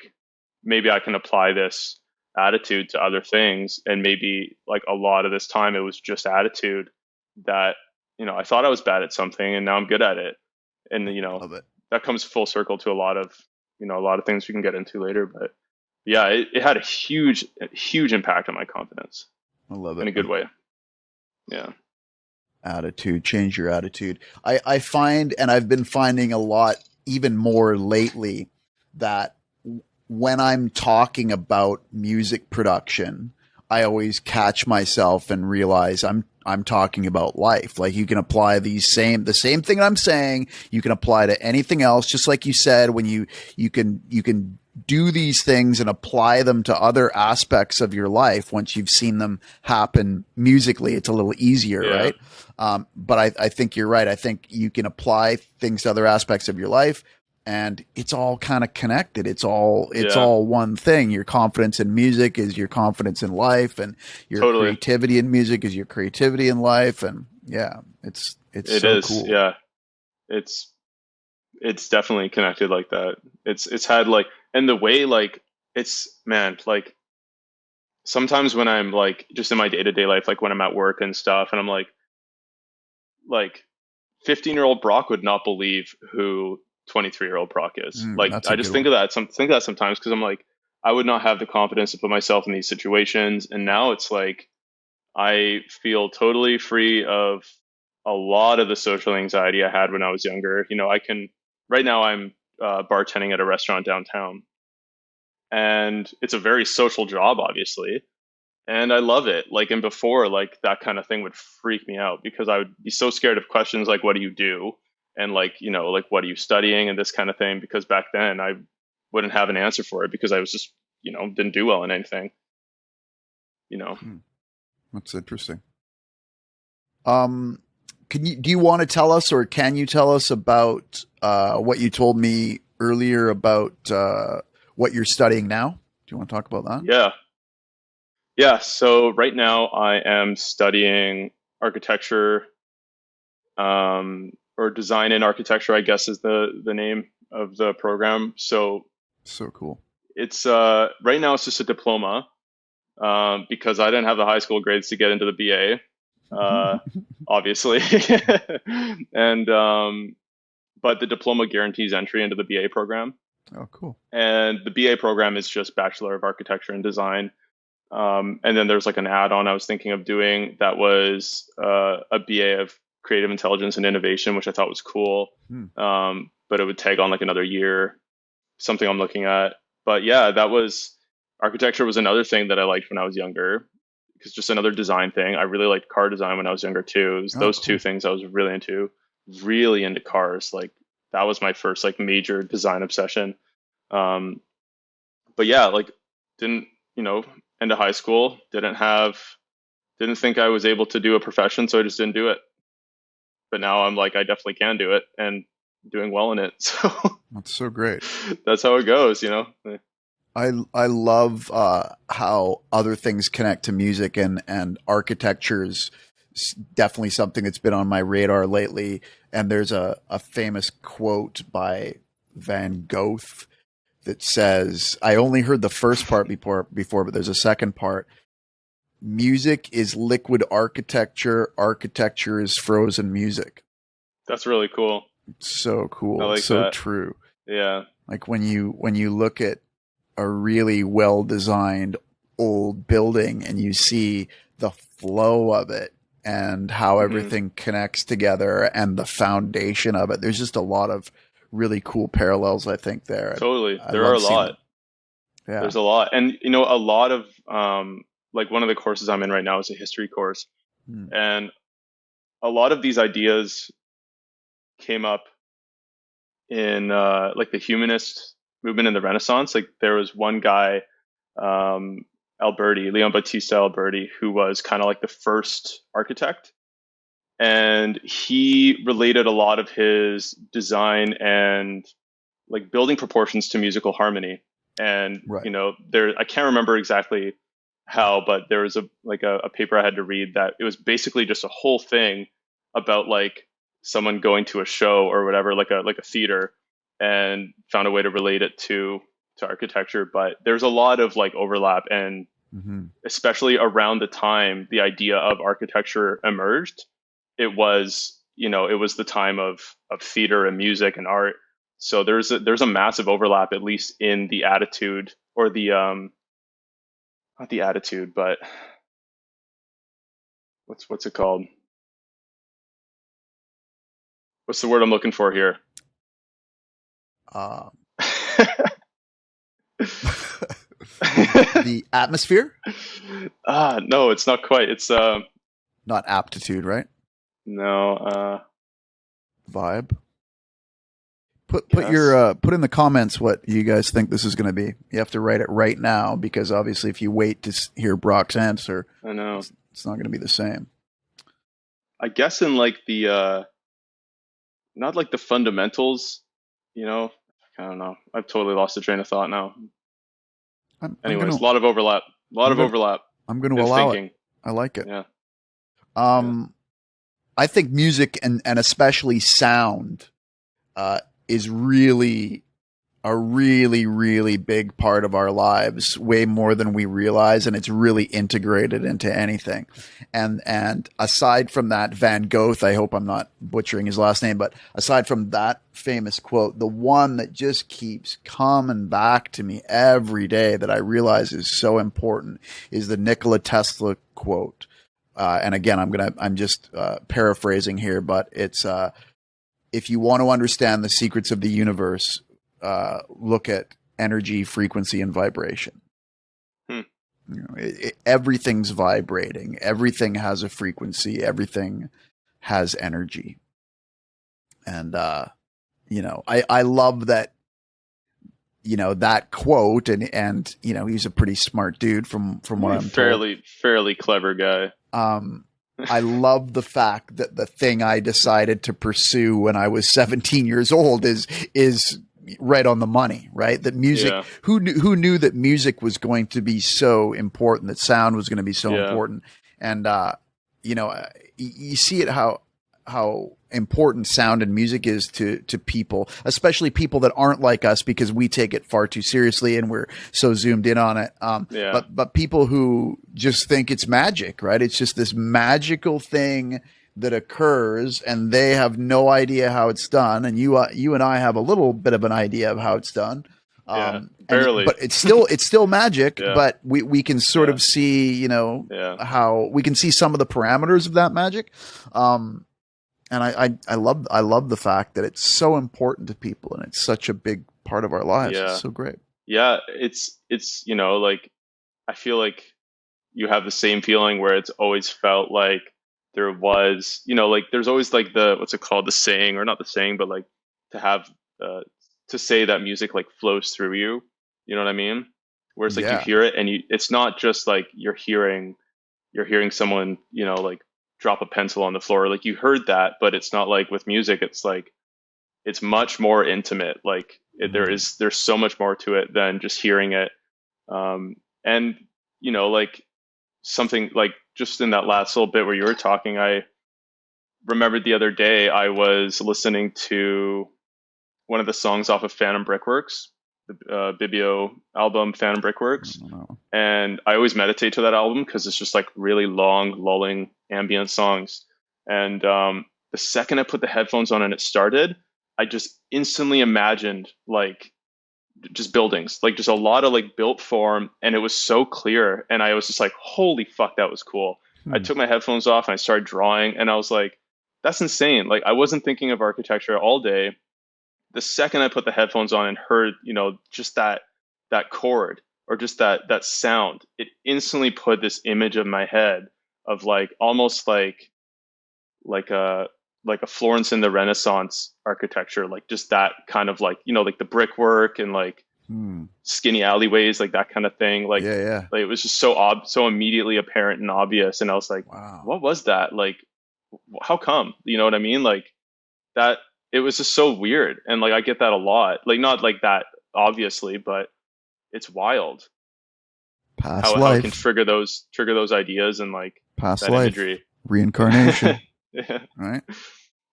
maybe I can apply this attitude to other things. And maybe like a lot of this time it was just attitude that, I thought I was bad at something and now I'm good at it. And, Love it. that comes full circle to a lot of things we can get into later. But yeah, it had a huge impact on my confidence I love it. in a good way. Yeah. Attitude, change your attitude. I find, and I've been finding a lot, even more lately, that when I'm talking about music production, I always catch myself and realize I'm talking about life. Like you can apply the same thing I'm saying, you can apply to anything else. Just like you said, when you can do these things and apply them to other aspects of your life. Once you've seen them happen musically, it's a little easier, Yeah. right? But I think you're right. I think you can apply things to other aspects of your life, and it's all kind of connected. It's all one thing. Your confidence in music is your confidence in life, and your Totally. creativity in music is your creativity in life. And yeah, it's It so is. cool. Yeah. It's definitely connected like that. It's had like, and the way like it's, man, like sometimes when I'm like just in my day-to-day life, like when I'm at work and stuff and I'm like 15-year-old Brock would not believe who 23-year-old Brock is. Like That's a I just good think one. of that sometimes because I'm like, I would not have the confidence to put myself in these situations. And now it's like I feel totally free of a lot of the social anxiety I had when I was younger. Right now I'm bartending at a restaurant downtown, and it's a very social job, obviously. And I love it. Like, and before, like, that kind of thing would freak me out because I would be so scared of questions like, what do you do? And like, like, what are you studying and this kind of thing? Because back then I wouldn't have an answer for it because I was just, didn't do well in anything, you know. That's interesting. Do you want to tell us, or can you tell us about what you told me earlier about what you're studying now? Do you want to talk about that? Yeah. Yeah. So right now I am studying architecture, or design in architecture, I guess is the name of the program. So Cool. it's right now it's just a diploma, because I didn't have the high school grades to get into the BA, obviously. And but the diploma guarantees entry into the BA program. Oh, cool. And the BA program is just Bachelor of Architecture and Design. And then there's like an add-on I was thinking of doing that was a BA of Creative Intelligence and Innovation, which I thought was cool. But it would tag on like another year, something I'm looking at. But yeah, architecture was another thing that I liked when I was younger, because just another design thing. I really liked car design when I was younger too. It was those two things I was really into cars. Like that was my first like major design obsession. But yeah, like didn't, into high school, didn't think I was able to do a profession, so I just didn't do it. But now I'm like, I definitely can do it and doing well in it. So That's so great. that's how it goes, I love how other things connect to music, and architecture is definitely something that's been on my radar lately. And there's a famous quote by Van Gogh that says, I only heard the first part before, but there's a second part. Music is liquid architecture. Architecture is frozen music. That's really cool. It's so cool. I like so that. True. Yeah. Like when you look at a really well designed old building and you see the flow of it and how everything connects together and the foundation of it, there's just a lot of really cool parallels, I think, there. Totally. There are a lot. Yeah. There's a lot. And, a lot of, like one of the courses I'm in right now is a history course. And a lot of these ideas came up in, like the humanist movement in the Renaissance. Like there was one guy, Leon Battista Alberti, who was kind of like the first architect. And he related a lot of his design and like building proportions to musical harmony. And, Right. I can't remember exactly how, but there was a paper I had to read that it was basically just a whole thing about like someone going to a show or whatever, like a theater, and found a way to relate it to architecture. But there's a lot of like overlap, and especially around the time the idea of architecture emerged, it was the time of theater and music and art. So there's a massive overlap, at least in the attitude, or the not the attitude, but what's it called? What's the word I'm looking for here? The atmosphere? No, it's not quite. It's not aptitude, right? No. Vibe. Put in the comments what you guys think this is going to be. You have to write it right now, because obviously if you wait to hear Brock's answer, I know it's not going to be the same. I guess in like the not like the fundamentals, I don't know. I've totally lost the train of thought now. Anyways, a lot of overlap. Overlap. I'm going to allow it. I like it. Yeah. I think music and especially sound is really a really, really big part of our lives, way more than we realize, and it's really integrated into anything. And aside from that, Van Gogh, I hope I'm not butchering his last name, but aside from that famous quote, the one that just keeps coming back to me every day that I realize is so important is the Nikola Tesla quote. And again, I'm just paraphrasing here, but it's if you want to understand the secrets of the universe, look at energy, frequency, and vibration. Hmm. You know, everything's vibrating. Everything has a frequency. Everything has energy. And, you know, I love that, you know, that quote and, you know, he's a pretty smart dude from what I'm told. Fairly clever guy. I love the fact that the thing I decided to pursue when I was 17 years old is right on the money, right? That music, Yeah. who knew that music was going to be so important, that sound was going to be so Yeah. important. And, you know, you see it how important sound and music is to people, especially people that aren't like us because we take it far too seriously and we're so zoomed in on it. Yeah. But people who just think it's magic, right? It's just this magical thing that occurs and they have no idea how it's done. And you and I have a little bit of an idea of how it's done. Yeah. Barely. But it's still magic, Yeah. but we can sort Yeah. of see, you know, Yeah. how we can see some of the parameters of that magic. And I love the fact that it's so important to people and it's such a big part of our lives. Yeah. It's so great. Yeah. It's, you know, like, I feel like you have the same feeling where it's always felt like there was, you know, like there's always like what's it called? The saying, or not the saying, but like to have, to say that music like flows through you. You know what I mean? Where it's like you Yeah. hear it and it's not just like you're hearing someone, you know, like drop a pencil on the floor. Like you heard that, but it's not like with music, it's like, it's much more intimate. Like there's so much more to it than just hearing it. And, you know, like something like just in that last little bit where you were talking, I remembered the other day I was listening to one of the songs off of Phantom Brickworks, the Bibio album, Phantom Brickworks. And I always meditate to that album because it's just like really long, lulling ambient songs. And the second I put the headphones on and it started, I just instantly imagined like just buildings, like just a lot of like built form. And it was so clear. And I was just like, holy fuck, that was cool. I took my headphones off and I started drawing and I was like, that's insane. Like I wasn't thinking of architecture all day. The second I put the headphones on and heard, you know, just that chord or just that sound, it instantly put this image in my head of like almost like a Florence in the Renaissance architecture, like just that kind of like, you know, like the brickwork and like skinny alleyways, like that kind of thing. Like, yeah. like it was just so immediately apparent and obvious. And I was like, Wow. what was that? Like, how come? You know what I mean? Like that, it was just so weird. And like, I get that a lot, like not like that obviously, but it's wild Past how it life. can trigger those ideas and like Past that life. imagery. Reincarnation. Yeah. Right?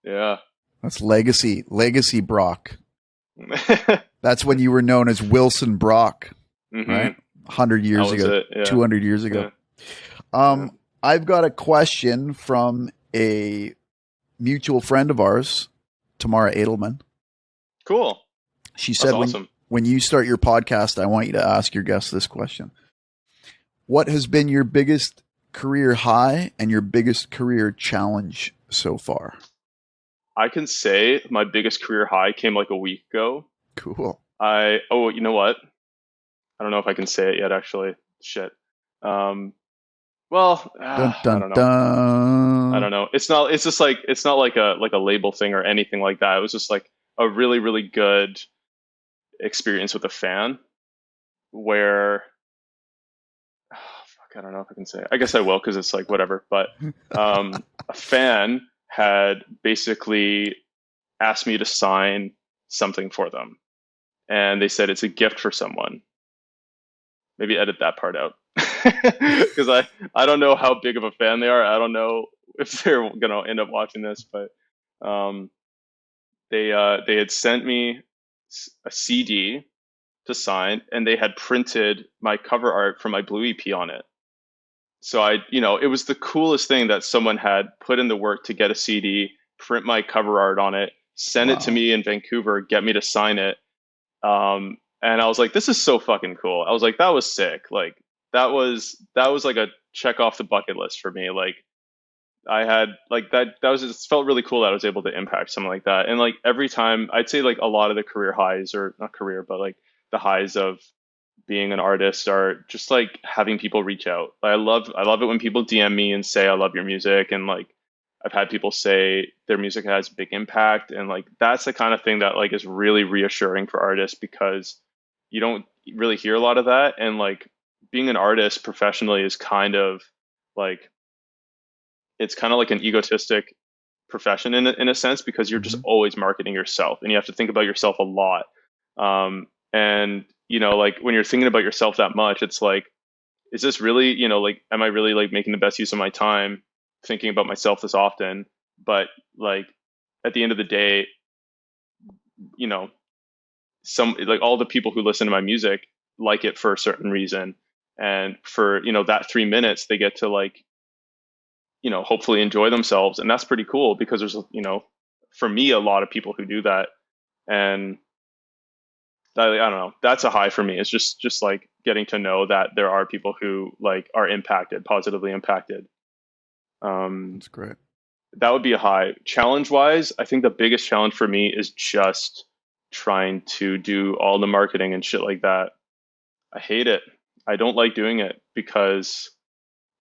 Yeah. That's legacy Brock. That's when you were known as Wilson Brock, right? 100 years ago, Yeah. 200 years ago. Yeah. I've got a question from a mutual friend of ours, Tamara Edelman. Cool. She said, awesome. when you start your podcast, I want you to ask your guests this question. What has been your biggest career high and your biggest career challenge so far? I can say my biggest career high came like a week ago. Cool. You know what? I don't know if I can say it yet, actually. Shit. Well, Dun, dun, I don't know. dun. I don't know. It's just like, it's not like a label thing or anything like that. It was just like a really, really good experience with a fan where, fuck, I don't know if I can say it. I guess I will, because it's like whatever. But a fan had basically asked me to sign something for them. And they said it's a gift for someone. Maybe edit that part out. Because I don't know how big of a fan they are. I don't know if they're going to end up watching this. But they had sent me a CD to sign, and they had printed my cover art for my Blue EP on it. So it was the coolest thing that someone had put in the work to get a CD, print my cover art on it, send it to me in Vancouver, get me to sign it. And I was like, this is so fucking cool. I was like, that was sick. Like that was like a check off the bucket list for me. Like I had like that was just felt really cool that I was able to impact something like that. And like every time, I'd say like a lot of the career highs, or not career, but like the highs of being an artist are just like having people reach out. Like, I love it when people DM me and say I love your music, and like I've had people say their music has big impact, and like that's the kind of thing that like is really reassuring for artists, because you don't really hear a lot of that. And like being an artist professionally is kind of like, it's kind of like an egotistic profession in a sense, because you're just Hmm. always marketing yourself and you have to think about yourself a lot. And you know, like when you're thinking about yourself that much, it's like, is this really, you know, like, am I really like making the best use of my time thinking about myself this often? But like at the end of the day, you know, some like all the people who listen to my music like it for a certain reason. And for, you know, that 3 minutes, they get to like, you know, hopefully enjoy themselves. And that's pretty cool, because there's, you know, for me, a lot of people who do that. And I don't know, that's a high for me. It's just like getting to know that there are people who like are impacted, positively impacted. Um, That's great. that would be a high. Challenge wise, I think the biggest challenge for me is just trying to do all the marketing and shit like that. I hate it. I don't like doing it, because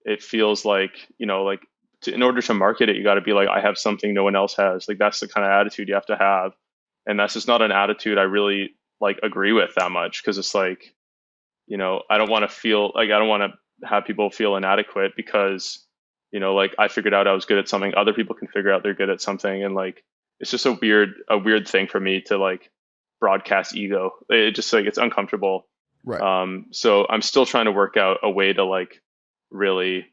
it feels like, you know, like in order to market it, you got to be like, I have something no one else has. Like that's the kind of attitude you have to have. And that's just not an attitude I really like agree with that much, because it's like, you know, I don't want to feel like, I don't want to have people feel inadequate because, you know, like I figured out I was good at something, other people can figure out they're good at something. And like it's just a weird thing for me to like broadcast ego. It just like, it's uncomfortable. Right. So I'm still trying to work out a way to like really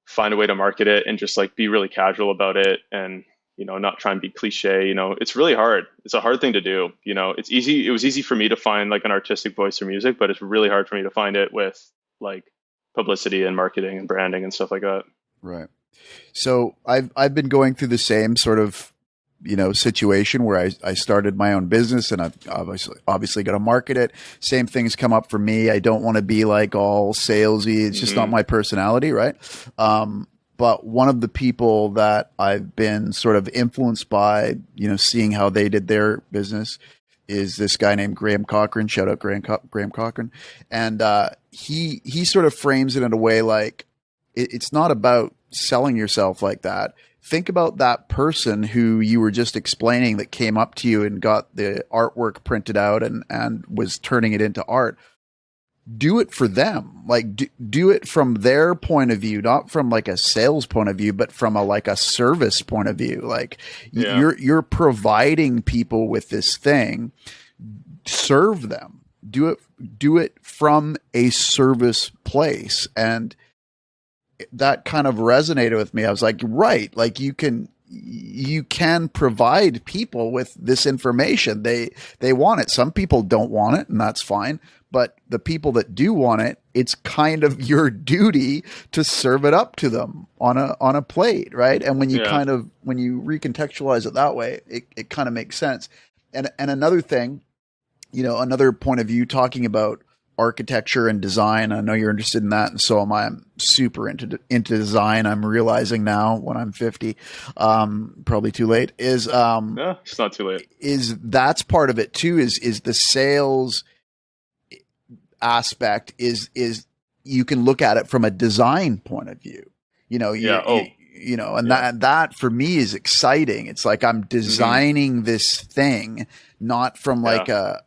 find a way to market it and just like be really casual about it, and you know, not try and be cliche. You know, it's really hard. It's a hard thing to do. You know, it's easy. It was easy for me to find like an artistic voice for music, but it's really hard for me to find it with like publicity and marketing and branding and stuff like that. Right. So I've been going through the same sort of, you know, situation where I started my own business, and I've obviously got to market it. Same things come up for me. I don't want to be like all salesy. It's just not Hmm. my personality, right? But one of the people that I've been sort of influenced by, you know, seeing how they did their business, is this guy named Graham Cochran. Shout out Graham Cochran. And he sort of frames it in a way like it's not about selling yourself like that. Think about that person who you were just explaining that came up to you and got the artwork printed out and was turning it into art. Do it for them. Like do it from their point of view, not from like a sales point of view, but from a like a service point of view. Like Yeah. you're providing people with this thing. Serve them. Do it from a service place. And that kind of resonated with me. I was like, right, like you can provide people with this information. They want it. Some people don't want it, and that's fine. But the people that do want it, it's kind of your duty to serve it up to them on a plate, right? And when you Yeah. when you recontextualize it that way, it kind of makes sense. And another thing, you know, another point of view talking about architecture and design. I know you're interested in that, and so am I. I'm super into design. I'm realizing now when I'm 50, probably too late. Yeah. It's not too late. Is that's part of it too? Is the sales aspect? Is you can look at it from a design point of view. You know, Yeah. Oh, you know, and yeah. that for me is exciting. It's like I'm Hmm. designing this thing, not from Yeah. like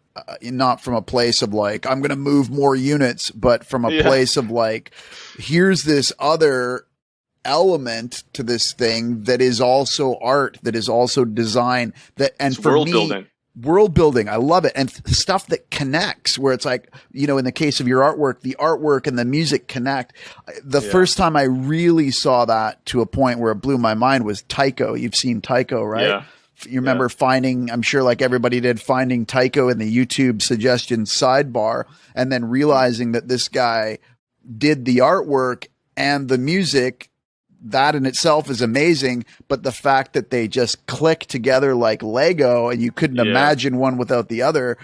not from a place of like I'm going to move more units, but from a Yeah. place of like here's this other element to this thing that is also art, that is also design, that and It's for world me, building. world building, I love it. And stuff that connects, where it's like, you know, in the case of your artwork, the artwork and the music connect. The Yeah. first time I really saw that to a point where it blew my mind was Tycho. You've seen Tycho, right? Yeah. You Yeah. remember finding, I'm sure like everybody did, finding Tycho in the YouTube suggestion sidebar and then Mm. realizing that this guy did the artwork and the music. That in itself is amazing, but the fact that they just click together like Lego and you couldn't Yeah. imagine one without the other,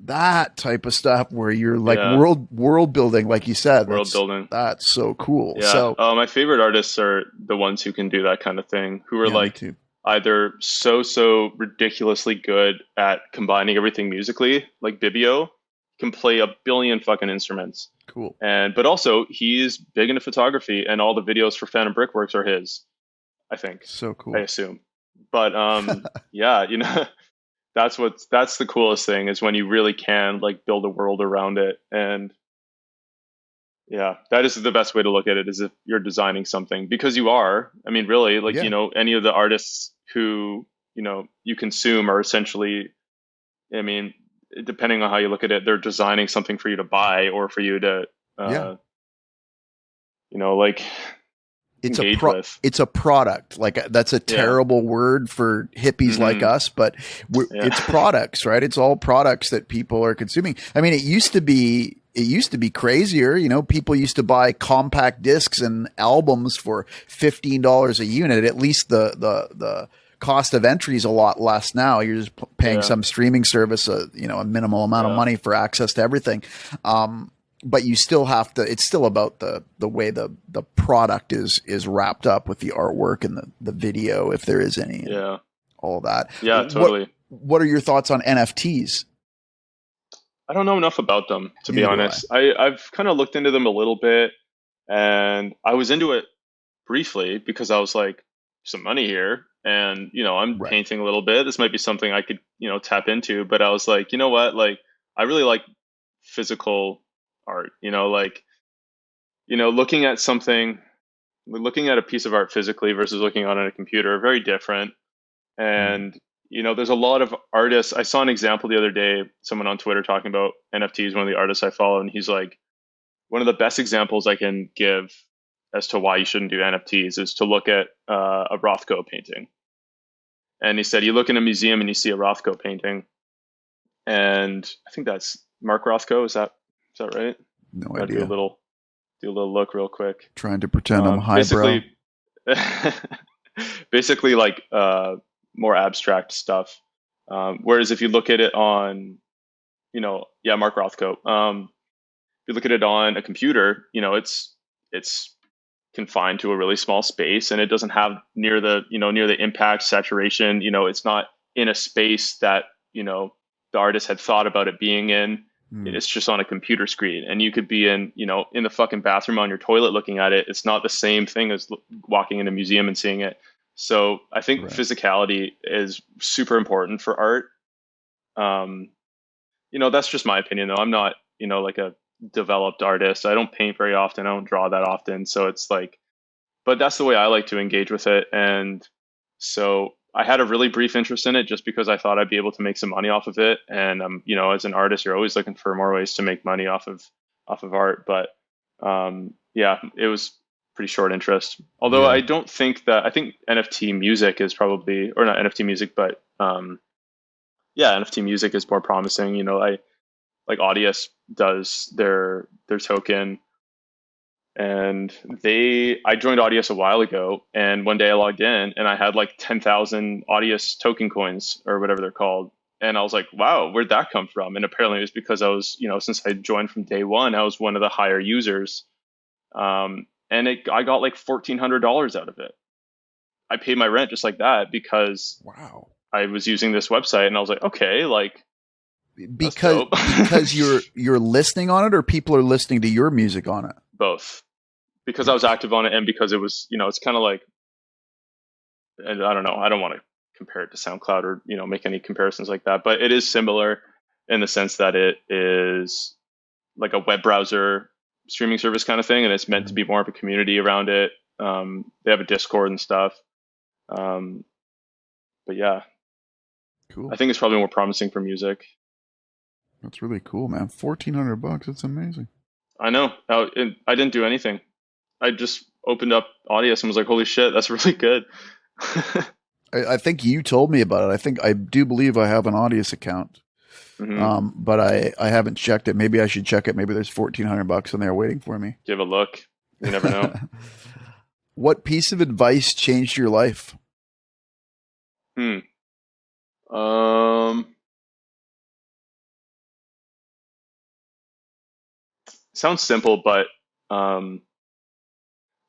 that type of stuff where you're like Yeah. world building, like you said, World building. that's so cool. Yeah. So My favorite artists are the ones who can do that kind of thing, who are yeah, me like, too. either so ridiculously good at combining everything musically, like Bibio, can play a billion fucking instruments. Cool. And but also he's big into photography, and all the videos for Phantom Brickworks are his, I think. So I cool. assume. But yeah, that's the coolest thing is when you really can like build a world around it. And yeah, that is the best way to look at it, is if you're designing something, because you are. I mean, really, like, Yeah. any of the artists who, you consume are essentially, I mean, depending on how you look at it, they're designing something for you to buy or for you to, Yeah. uh, like engage with. It's a product. Like that's a Yeah. terrible word for hippies like Hmm. us, but it's Yeah. products, right? It's all products that people are consuming. I mean, it used to be crazier. People used to buy compact discs and albums for $15 a unit. At least the cost of entry is a lot less now. You're just paying Yeah. some streaming service, a minimal amount of Yeah. money for access to everything. But you still have to, it's still about the way the product is wrapped up with the artwork and the video, if there is any, and Yeah. all that. Yeah, totally. What are your thoughts on NFTs? I don't know enough about them, to be Neither do I. honest. I've kind of looked into them a little bit, and I was into it briefly because I was like, some money here, and I'm Right. painting a little bit. This might be something I could, tap into. But I was like, you know what? Like, I really like physical art. Like, looking at something, looking at a piece of art physically versus looking on a computer are very different. Mm. And there's a lot of artists. I saw an example the other day, someone on Twitter talking about NFTs, one of the artists I follow, and he's like, one of the best examples I can give as to why you shouldn't do NFTs is to look at a Rothko painting. And he said, you look in a museum and you see a Rothko painting, and I think that's Mark Rothko. Is that right? No I'm gonna do a idea. little look real quick. Trying to pretend I'm highbrow. Basically, basically like more abstract stuff. Whereas if you look at it on, yeah, Mark Rothko. If you look at it on a computer, it's confined to a really small space, and it doesn't have near the impact saturation. It's not in a space that the artist had thought about it being in. Mm. It's just on a computer screen, and you could be in the fucking bathroom on your toilet looking at it. It's not the same thing as walking in a museum and seeing it. So I think Right. physicality is super important for art. um, that's just my opinion, though. I'm not like a developed artist. I don't paint very often. I don't draw that often. So it's like, but that's the way I like to engage with it. And so I had a really brief interest in it just because I thought I'd be able to make some money off of it. And as an artist, you're always looking for more ways to make money off of art. But yeah, it was pretty short interest. Although Yeah. I think NFT music is probably, or not NFT music, but yeah, NFT music is more promising. I like Audius does their token, and I joined Audius a while ago, and one day I logged in and I had like 10,000 Audius token coins or whatever they're called. And I was like, wow, where'd that come from? And apparently it was because I was, since I joined from day one, I was one of the higher users. And I got like $1,400 out of it. I paid my rent just like that because Wow. I was using this website, and I was like, okay, like, that's Because dope. you're listening on it, or people are listening to your music on it. Both. Because I was Interesting. active on it, and because it was, it's kind of like, and I don't know, I don't want to compare it to SoundCloud or, make any comparisons like that, but it is similar in the sense that it is like a web browser streaming service kind of thing, and it's meant to Mhm. be more of a community around it. They have a Discord and stuff. Um, but yeah, I Cool. think it's probably more promising for music. That's really cool, man. $1,400. That's amazing. I know. I didn't do anything. I just opened up Audius and was like, holy shit, that's really good. I think you told me about it. I do believe I have an Audius account. Hmm. But I haven't checked it. Maybe I should check it. Maybe there's $1,400 in there waiting for me. Give a look. You never know. What piece of advice changed your life? Hmm. Um, sounds simple, but um,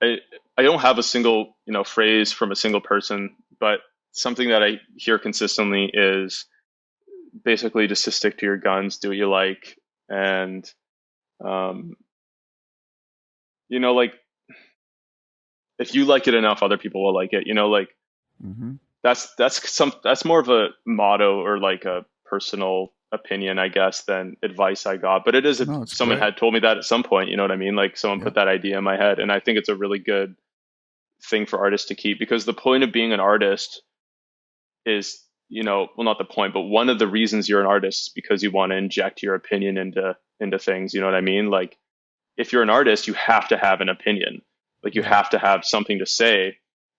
I I don't have a single phrase from a single person, but something that I hear consistently is basically just to stick to your guns, do what you like, and um, like if you like it enough, other people will like it. Like Hmm. that's more of a motto or like a personal opinion, I guess, than advice I got. But it is if No, it's someone great. had told me that at some point, you know what I mean? Like someone Yeah. put that idea in my head, and I think it's a really good thing for artists to keep because the point of being an artist is, well, not the point, but one of the reasons you're an artist is because you want to inject your opinion into things. You know what I mean? Like if you're an artist, you have to have an opinion. Like you Yeah. have to have something to say.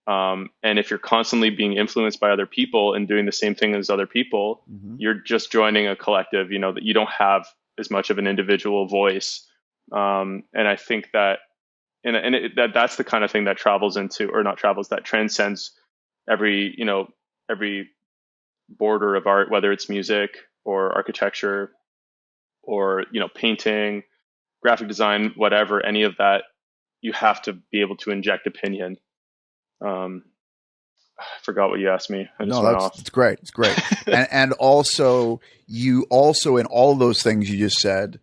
And if you're constantly being influenced by other people and doing the same thing as other people, Hmm. you're just joining a collective. That you don't have as much of an individual voice. And I think that, that's the kind of thing that travels into, or not travels, that transcends every border of art, whether it's music or architecture or painting, graphic design, whatever, any of that. You have to be able to inject opinion. um, I forgot what you asked me. I just No, went that's off. it's great. It's great. And also you also in all those things you just said,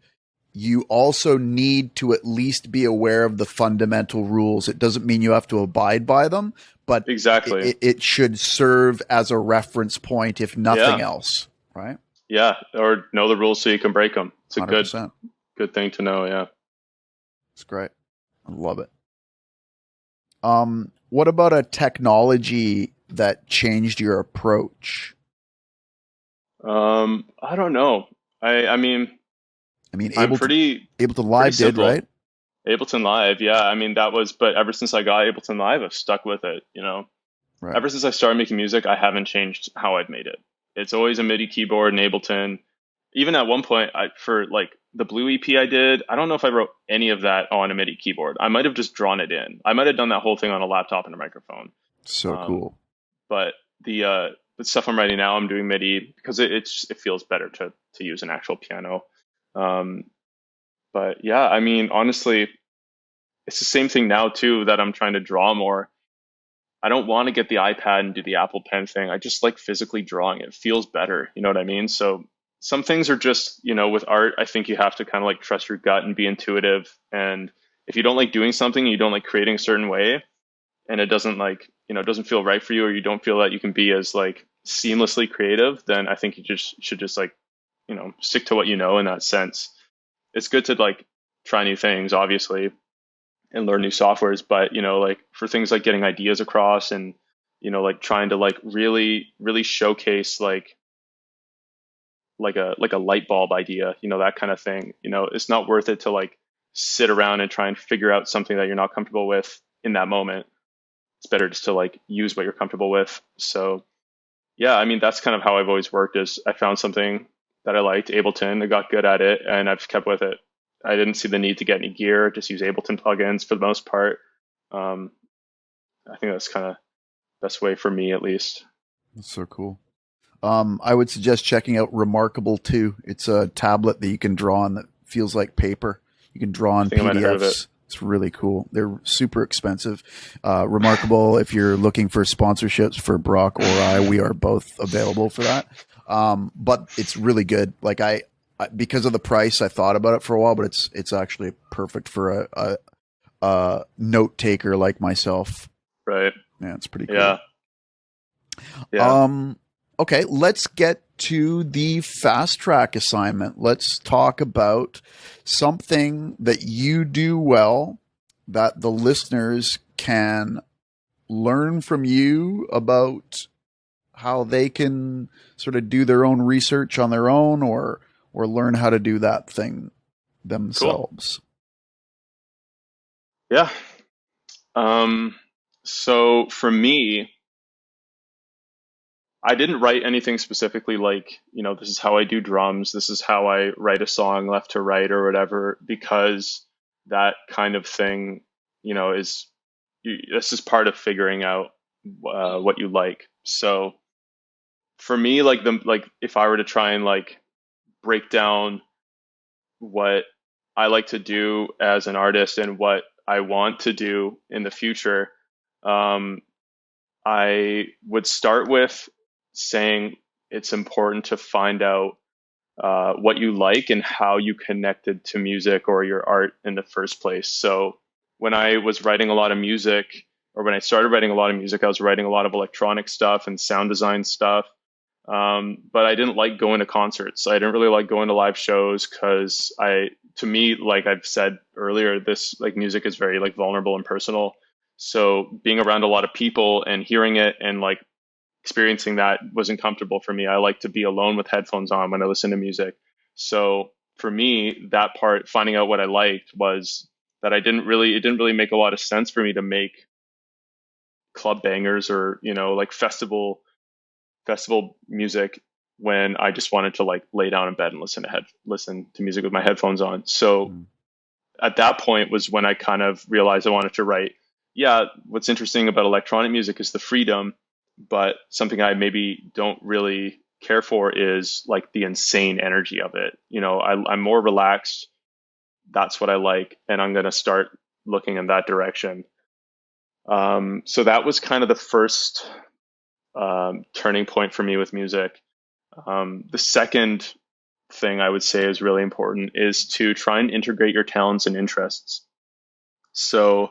you also need to at least be aware of the fundamental rules. It doesn't mean you have to abide by them, but Exactly. it should serve as a reference point, if nothing Yeah. else. Right? Yeah. Or know the rules so you can break them. It's a good 100%. good thing to know. Yeah. It's great. I love it. What about a technology that changed your approach? I don't know. I mean, I mean, I'm Ableton pretty Live did, simple. right? Ableton Live, yeah. I mean, but ever since I got Ableton Live, I've stuck with it. Right. Ever since I started making music, I haven't changed how I've made it. It's always a MIDI keyboard in Ableton. Even at one point, for like the Blue EP I did, I don't know if I wrote any of that on a MIDI keyboard. I might have just drawn it in. I might have done that whole thing on a laptop and a microphone. So Um, cool. but the stuff I'm writing now, I'm doing MIDI because it feels better to use an actual piano. Um, but yeah, I mean, honestly, it's the same thing now too that I'm trying to draw more. I don't want to get the iPad and do the Apple Pen thing. I just like physically drawing. It feels better. You know what I mean? So some things are just, with art, I think you have to kind of like trust your gut and be intuitive. And if you don't like doing something, you don't like creating a certain way, and it doesn't it doesn't feel right for you, or you don't feel that you can be as like seamlessly creative, then I think you just should just like, stick to what you know in that sense. It's good to like try new things, obviously, and learn new softwares, but like for things like getting ideas across and like trying to like really showcase like a light bulb idea, that kind of thing. It's not worth it to like sit around and try and figure out something that you're not comfortable with in that moment. It's better just to like use what you're comfortable with. So yeah, I mean, that's kind of how I've always worked. Is I found something that I liked, Ableton, I got good at it, and I've kept with it. I didn't see the need to get any gear, just use Ableton plugins for the most part. um, I think that's kind of best way for me, at least. That's so cool. I would suggest checking out Remarkable too. It's a tablet that you can draw on that feels like paper. You can draw I on think I might have heard of it. PDFs. It's really cool. They're super expensive. Remarkable. If you're looking for sponsorships for Brock or I, we are both available for that. But it's really good. Like because of the price, I thought about it for a while, but it's actually perfect for a note taker like myself. Right. Yeah, it's pretty cool. Yeah. Yeah. Um, okay, let's get to the fast track assignment. Let's talk about something that you do well that the listeners can learn from you about how they can sort of do their own research on their own or learn how to do that thing Cool. themselves. Yeah. Um, so for me, I didn't write anything specifically like, this is how I do drums, this is how I write a song left to right or whatever, because that kind of thing, is this is part of figuring out what you like. So for me, like if I were to try and like break down what I like to do as an artist and what I want to do in the future, um, I would start with saying it's important to find out what you like and how you connected to music or your art in the first place. So when I was writing a lot of music, or when I started writing a lot of music, I was writing a lot of electronic stuff and sound design stuff. But I didn't like going to concerts. I didn't really like going to live shows because to me, like I've said earlier, this like music is very like vulnerable and personal. So being around a lot of people and hearing it and like experiencing that wasn't comfortable for me. I like to be alone with headphones on when I listen to music. So for me, that part, finding out what I liked, was that it didn't really make a lot of sense for me to make club bangers or, like festival music when I just wanted to like lay down in bed and listen to music with my headphones on. So Mm. at that point was when I kind of realized I wanted to write. Yeah, what's interesting about electronic music is the freedom, but something I maybe don't really care for is like the insane energy of it. I'm more relaxed. That's what I like, and I'm going to start looking in that direction. So that was kind of the first turning point for me with music. The second thing I would say is really important is to try and integrate your talents and interests. So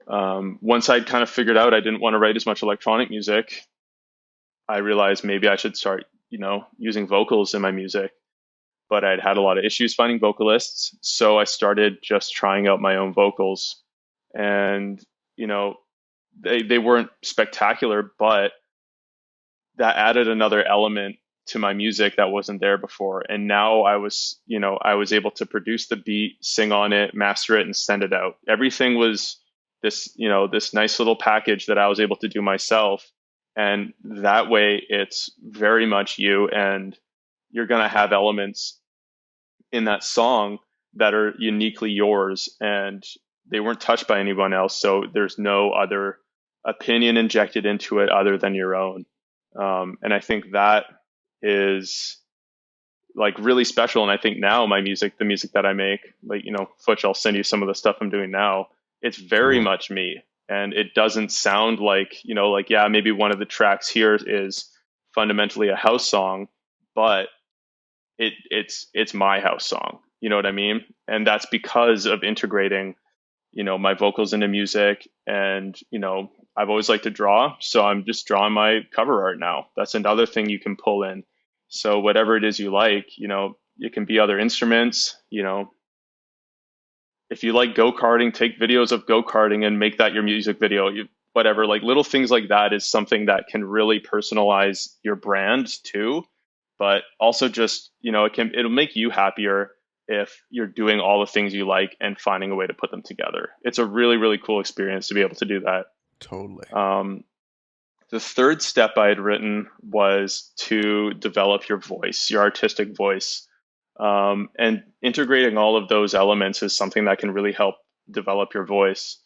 once I'd kind of figured out I didn't want to write as much electronic music, I realized maybe I should start, using vocals in my music. But I'd had a lot of issues finding vocalists, so I started just trying out my own vocals, and you know, they weren't spectacular, but that added another element to my music that wasn't there before. And now I was able to produce the beat, sing on it, master it, and send it out. Everything was this nice little package that I was able to do myself. And that way it's very much you, and you're going to have elements in that song that are uniquely yours, and they weren't touched by anyone else. So there's no other opinion injected into it other than your own. And I think that is like really special. And I think now the music that I make, like, Futch, I'll send you some of the stuff I'm doing now. It's very Cool. much me. And it doesn't sound like, like, yeah, maybe one of the tracks here is fundamentally a house song, but it's my house song. You know what I mean? And that's because of integrating, my vocals into music. And, I've always liked to draw, so I'm just drawing my cover art now. That's another thing you can pull in. So whatever it is you like, it can be other instruments. If you like go-karting, take videos of go-karting and make that your music video. Whatever, like little things like that is something that can really personalize your brand too. But also just, it'll make you happier if you're doing all the things you like and finding a way to put them together. It's a really, really cool experience to be able to do that. Totally. The third step I had written was to develop your voice, your artistic voice. And integrating all of those elements is something that can really help develop your voice.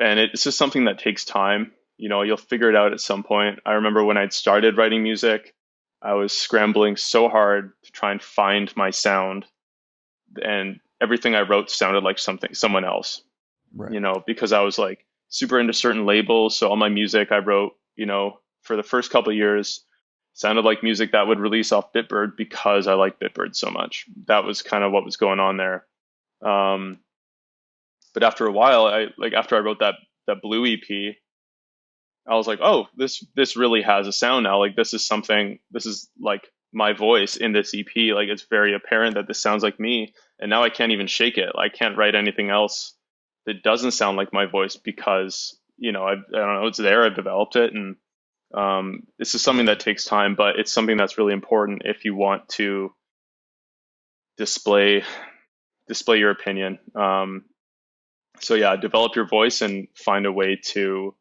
And it's just something that takes time. You'll figure it out at some point. I remember when I'd started writing music, I was scrambling so hard to try and find my sound, and everything I wrote sounded like someone else, Right. because I was like super into certain labels. So all my music I wrote, for the first couple of years sounded like music that would release off Bitbird because I like Bitbird so much. That was kind of what was going on there. Um, but after a while, after I wrote that Blue EP, I was like, oh, this really has a sound now. Like this is like my voice in this EP. Like it's very apparent that this sounds like me. And now I can't even shake it. I can't write anything else that doesn't sound like my voice because, I don't know, it's there. I've developed it. And this is something Totally. that takes time, but it's something that's really important if you want to display your opinion. So yeah, develop your voice and find a way to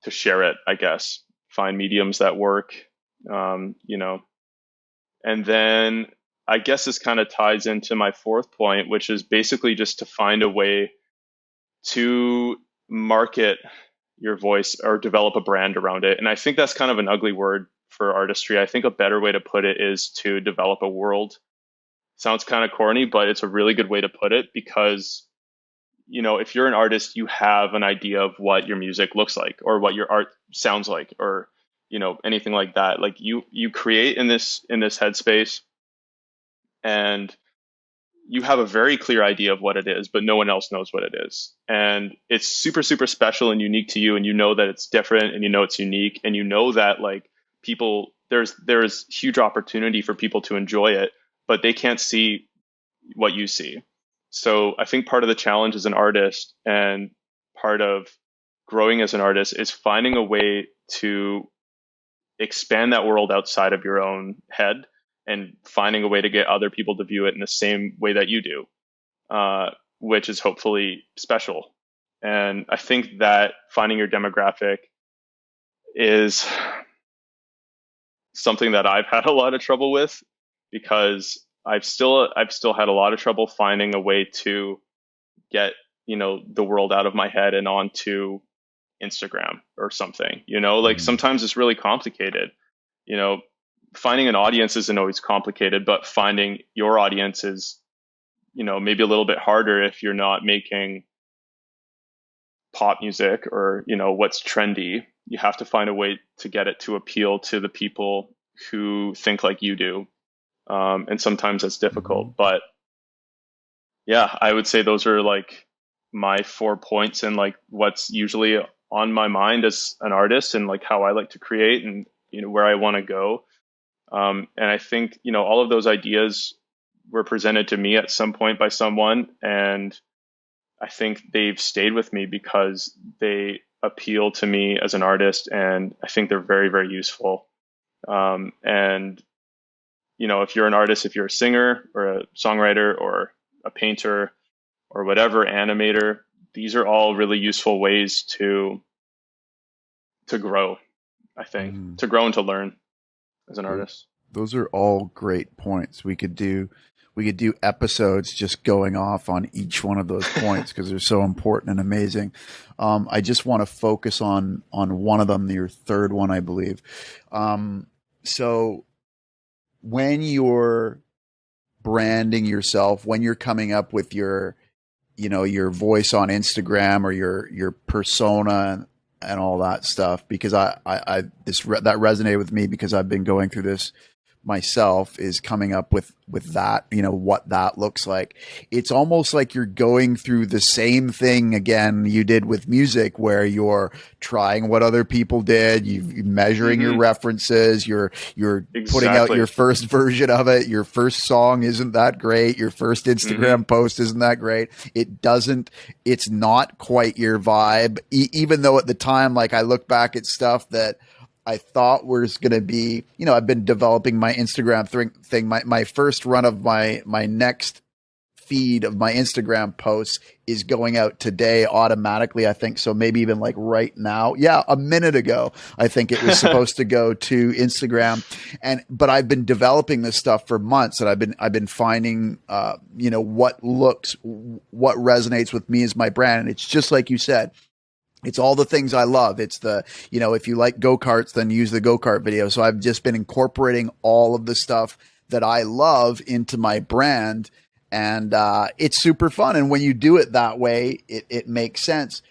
share it, I guess. Find mediums that work, you know. And then I guess this kind of ties into my fourth point, which is basically just to find a way to market your voice or develop a brand around it. And I think that's kind of an ugly word for artistry. I think a better way to put it is to develop a world. Sounds kind of corny, but it's a really good way to put it because if you're an artist, you have an idea of what your music looks like or what your art sounds like, or anything like that. Like you create in this headspace, and you have a very clear idea of what it is, but no one else knows what it is. And it's super, super special and unique to you. And you know that it's different, and it's unique. And that like people, there's huge opportunity for people to enjoy it, but they can't see what you see. So I think part of the challenge as an artist, and part of growing as an artist, is finding a way to expand that world outside of your own head, and finding a way to get other people to view it in the same way that you do, which is hopefully special. And I think that finding your demographic is something that I've had a lot of trouble with, because I've still had a lot of trouble finding a way to get the world out of my head and onto Instagram or something. Like sometimes it's really complicated. Finding an audience isn't always complicated, but finding your audience is maybe a little bit harder if you're not making pop music or what's trendy. You have to find a way to get it to appeal to the people who think like you do, and sometimes that's difficult. But yeah, I would say those are like my 4 points, and like what's usually on my mind as an artist, and like how I like to create, and where I want to go. And I think all of those ideas were presented to me at some point by someone, and I think they've stayed with me because they appeal to me as an artist, and I think they're very, very useful. And if you're an artist, if you're a singer or a songwriter or a painter or whatever, animator, these are all really useful ways to grow, I think, to grow and to learn as an artist. Those are all great points. We could do episodes just going off on each one of those points because they're so important and amazing. I just want to focus on one of them, your third one, I believe. So when you're branding yourself, when you're coming up with your voice on Instagram or your persona and all that stuff, because that resonated with me because I've been going through this myself, is coming up with that, what that looks like. It's almost like you're going through the same thing again you did with music, where you're trying what other people did, you're measuring your references, you're putting out your first version of it, your first song isn't that great, your first Instagram post isn't that great, it's not quite your vibe, even though at the time, like, I look back at stuff that I thought was going to be, I've been developing my Instagram thing. My first run of my next feed of my Instagram posts is going out today automatically, I think. So maybe even like right now. Yeah, a minute ago, I think it was supposed to go to Instagram. But I've been developing this stuff for months, and I've been finding, what resonates with me as my brand. And it's just like you said. It's all the things I love. It's the, if you like go-karts, then use the go-kart video. So I've just been incorporating all of the stuff that I love into my brand. And it's super fun. And when you do it that way, it makes sense.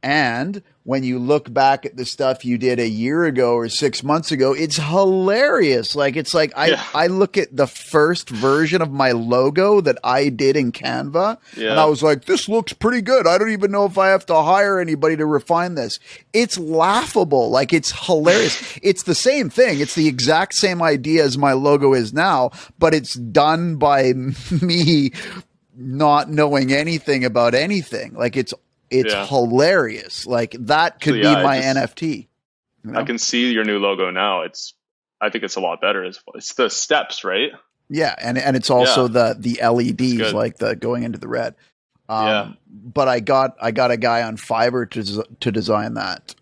And when you look back at the stuff you did a year ago or 6 months ago, it's hilarious. Like, it's like I look at the first version of my logo that I did in Canva, and I was like, this looks pretty good. I don't even know if I have to hire anybody to refine this. It's laughable. Like, it's hilarious. It's the same thing. It's the exact same idea as my logo is now, but it's done by me not knowing anything about anything. Like, it's hilarious. Like, that could be my NFT. I can see your new logo now. I think it's a lot better. It's the steps, right? Yeah, and it's also the LEDs, like the going into the red. But I got a guy on Fiverr to design that.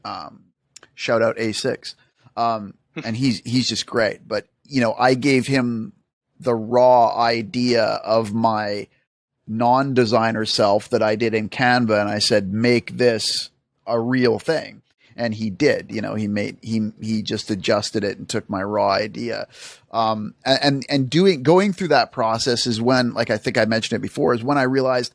Shout out A6. And he's just great. But I gave him the raw idea of my non-designer self that I did in Canva, and I said, make this a real thing. And he did. He just adjusted it and took my raw idea. And going through that process is when, like I think I mentioned it before, is when I realized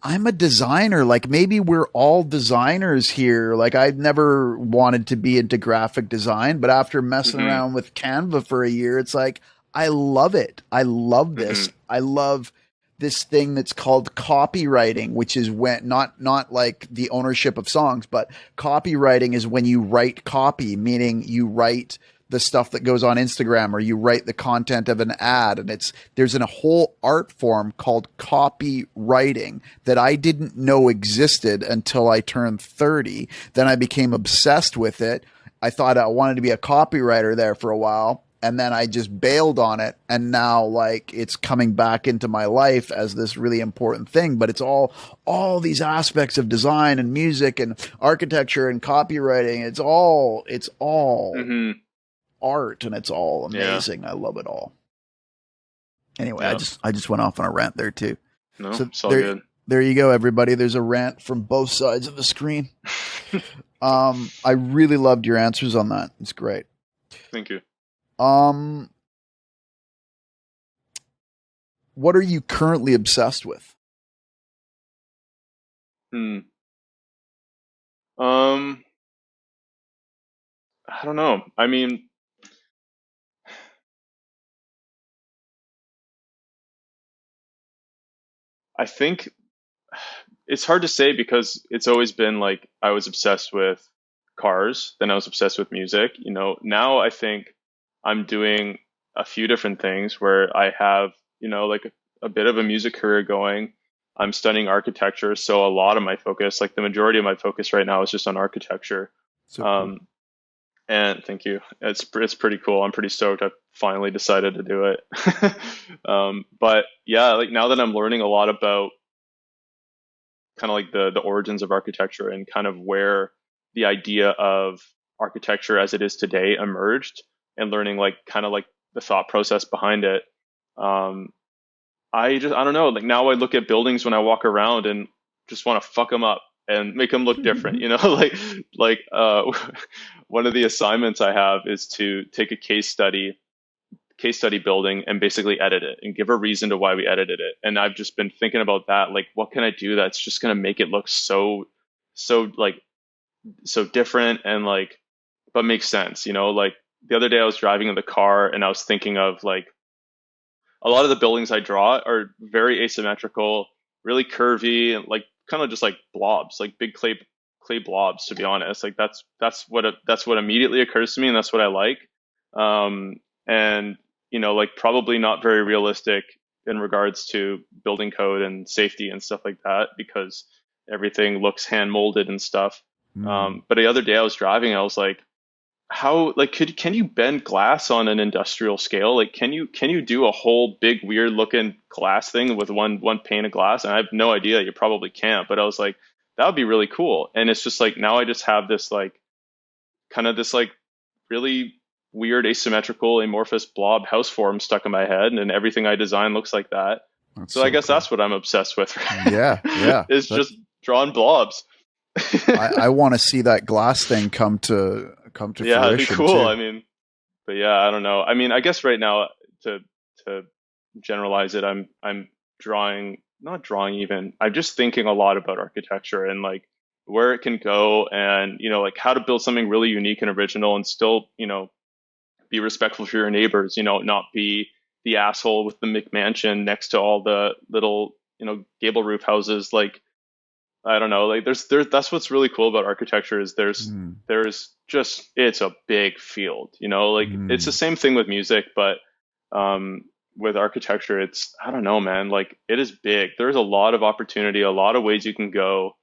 I'm a designer. Like maybe we're all designers here. Like I've never wanted to be into graphic design, but after messing Hmm. around with Canva for a year, it's like I love it. I love Hmm. this. I love this thing that's called copywriting, which is when not like the ownership of songs, but copywriting is when you write copy, meaning you write the stuff that goes on Instagram or you write the content of an ad. And there's a whole art form called copywriting that I didn't know existed until I turned 30. Then I became obsessed with it. I thought I wanted to be a copywriter there for a while. And then I just bailed on it. And now like it's coming back into my life as this really important thing. But it's all these aspects of design and music and architecture and copywriting. It's all Hmm. art and it's all Yeah. amazing. I love it all. Anyway, I Yeah. just I just went off on a rant there too. No, So it's all good. there you go, everybody. There's a rant from both sides of the screen. I really loved your answers on that. It's great. Thank you. Um, what are you currently obsessed with? Hmm. Um, I don't know. I mean, I think it's hard to say because it's always been like I was obsessed with cars, then I was obsessed with music. Now I think I'm doing a few different things where I have, like a bit of a music career going. I'm studying architecture, so a lot of my focus, like the majority of my focus right now is just on architecture. So cool. Um, and thank you. It's pretty cool. I'm pretty stoked. I finally decided to do it. But yeah, like now that I'm learning a lot about kind of like the origins of architecture and kind of where the idea of architecture as it is today emerged, and learning like kind of like the thought process behind it. Um, I don't know. Like now I look at buildings when I walk around and just want to fuck them up and make them look different. Like one of the assignments I have is to take a case study building and basically edit it and give a reason to why we edited it. And I've just been thinking about that. Like, what can I do that's just going to make it look so so different and like, but makes sense, Like the other day I was driving in the car and I was thinking of like, a lot of the buildings I draw are very asymmetrical, really curvy, and like kind of just like blobs, like big clay blobs. To be honest, like that's what immediately occurs to me, and that's what I like. And like probably not very realistic in regards to building code and safety and stuff like that because everything looks hand molded and stuff. Mm. But the other day I was driving, I was like, how like can you bend glass on an industrial scale? Like can you do a whole big weird looking glass thing with one pane of glass? And I have no idea. You probably can't. But I was like, that would be really cool. And it's just like now I just have this like kind of this like really weird asymmetrical amorphous blob house form stuck in my head, and everything I design looks like that. That's So I so guess cool. that's what I'm obsessed with. Yeah, yeah. It's just That's drawing blobs. I want to see that glass thing come to Yeah, it'd be fruition cool. too. I mean, but yeah, I don't know. I mean, I guess right now to to generalize it, I'm drawing, not drawing even. I'm just thinking a lot about architecture and like where it can go, and like how to build something really unique and original and still, be respectful for your neighbors, not be the asshole with the McMansion next to all the little, gable roof houses. Like I don't know, like there's that's what's really cool about architecture is Mm, there's just it's a big field, like it's the mm. same thing with music, but with architecture it's, I don't know, man, like it is big. There's a lot of opportunity, a lot of ways you can go,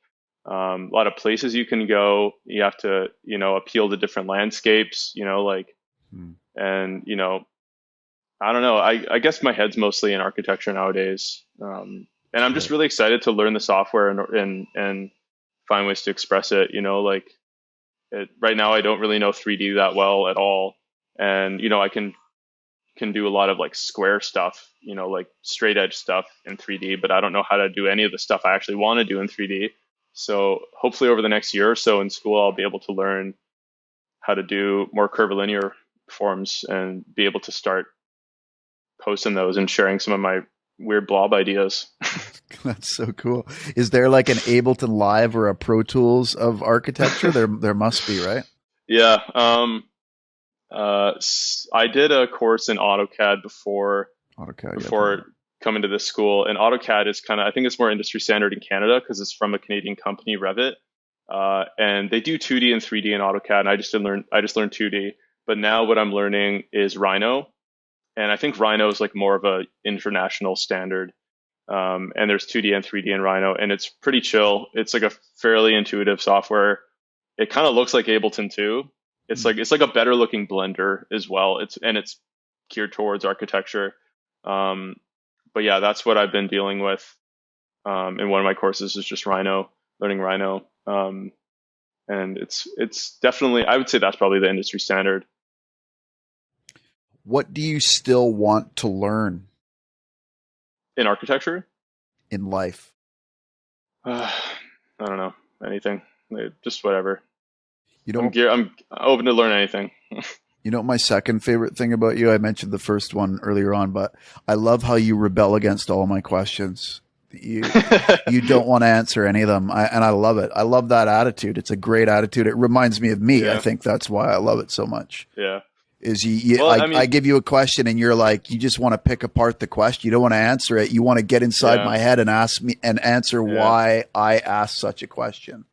a lot of places you can go. You have to, appeal to different landscapes, like, Mm. and I don't know. I guess my head's mostly in architecture nowadays, and It's I'm just great. really excited to learn the software and find ways to express it. Like right now, I don't really know 3D that well at all, and I can do a lot of like square stuff, like straight edge stuff in 3D, but I don't know how to do any of the stuff I actually want to do in 3D. So hopefully, over the next year or so in school, I'll be able to learn how to do more curvilinear forms and be able to start posting those and sharing some of my weird blob ideas. That's so cool. Is there like an Ableton Live or a Pro Tools of architecture? There must be, right? Yeah. I did a course in AutoCAD AutoCAD, yeah, I've heard of before coming to this school, and AutoCAD is kind of, I think it's more industry standard in Canada because it's from a Canadian company, Revit, and they do 2D and 3D in AutoCAD. And I just learned 2D, but now what I'm learning is Rhino, and I think Rhino is like more of a international standard. And there's 2D and 3D in Rhino, and it's pretty chill. It's like a fairly intuitive software. It kind of looks like Ableton too. it. It's like a better looking Blender as well. It's geared towards architecture. Um, but yeah, that's what I've been dealing with. In one of my courses is just Rhino, learning Rhino. And it's definitely, I would say that's probably the industry standard What do you still want to learn in architecture. in life? I don't know, anything, just whatever. You know, I'm open to learn anything. my second favorite thing about you, I mentioned the first one earlier on, but I love how you rebel against all my questions. You don't want to answer any of them. And I love it. I love that attitude. It's a great attitude. It reminds me of me. I Yeah, think that's why I love it so much. yeah. Is Well, I I mean, give you a question and you're like, you just want to pick apart the question. You don't want to answer it. You want to get inside yeah, my head and ask me and answer yeah. why I asked such a question.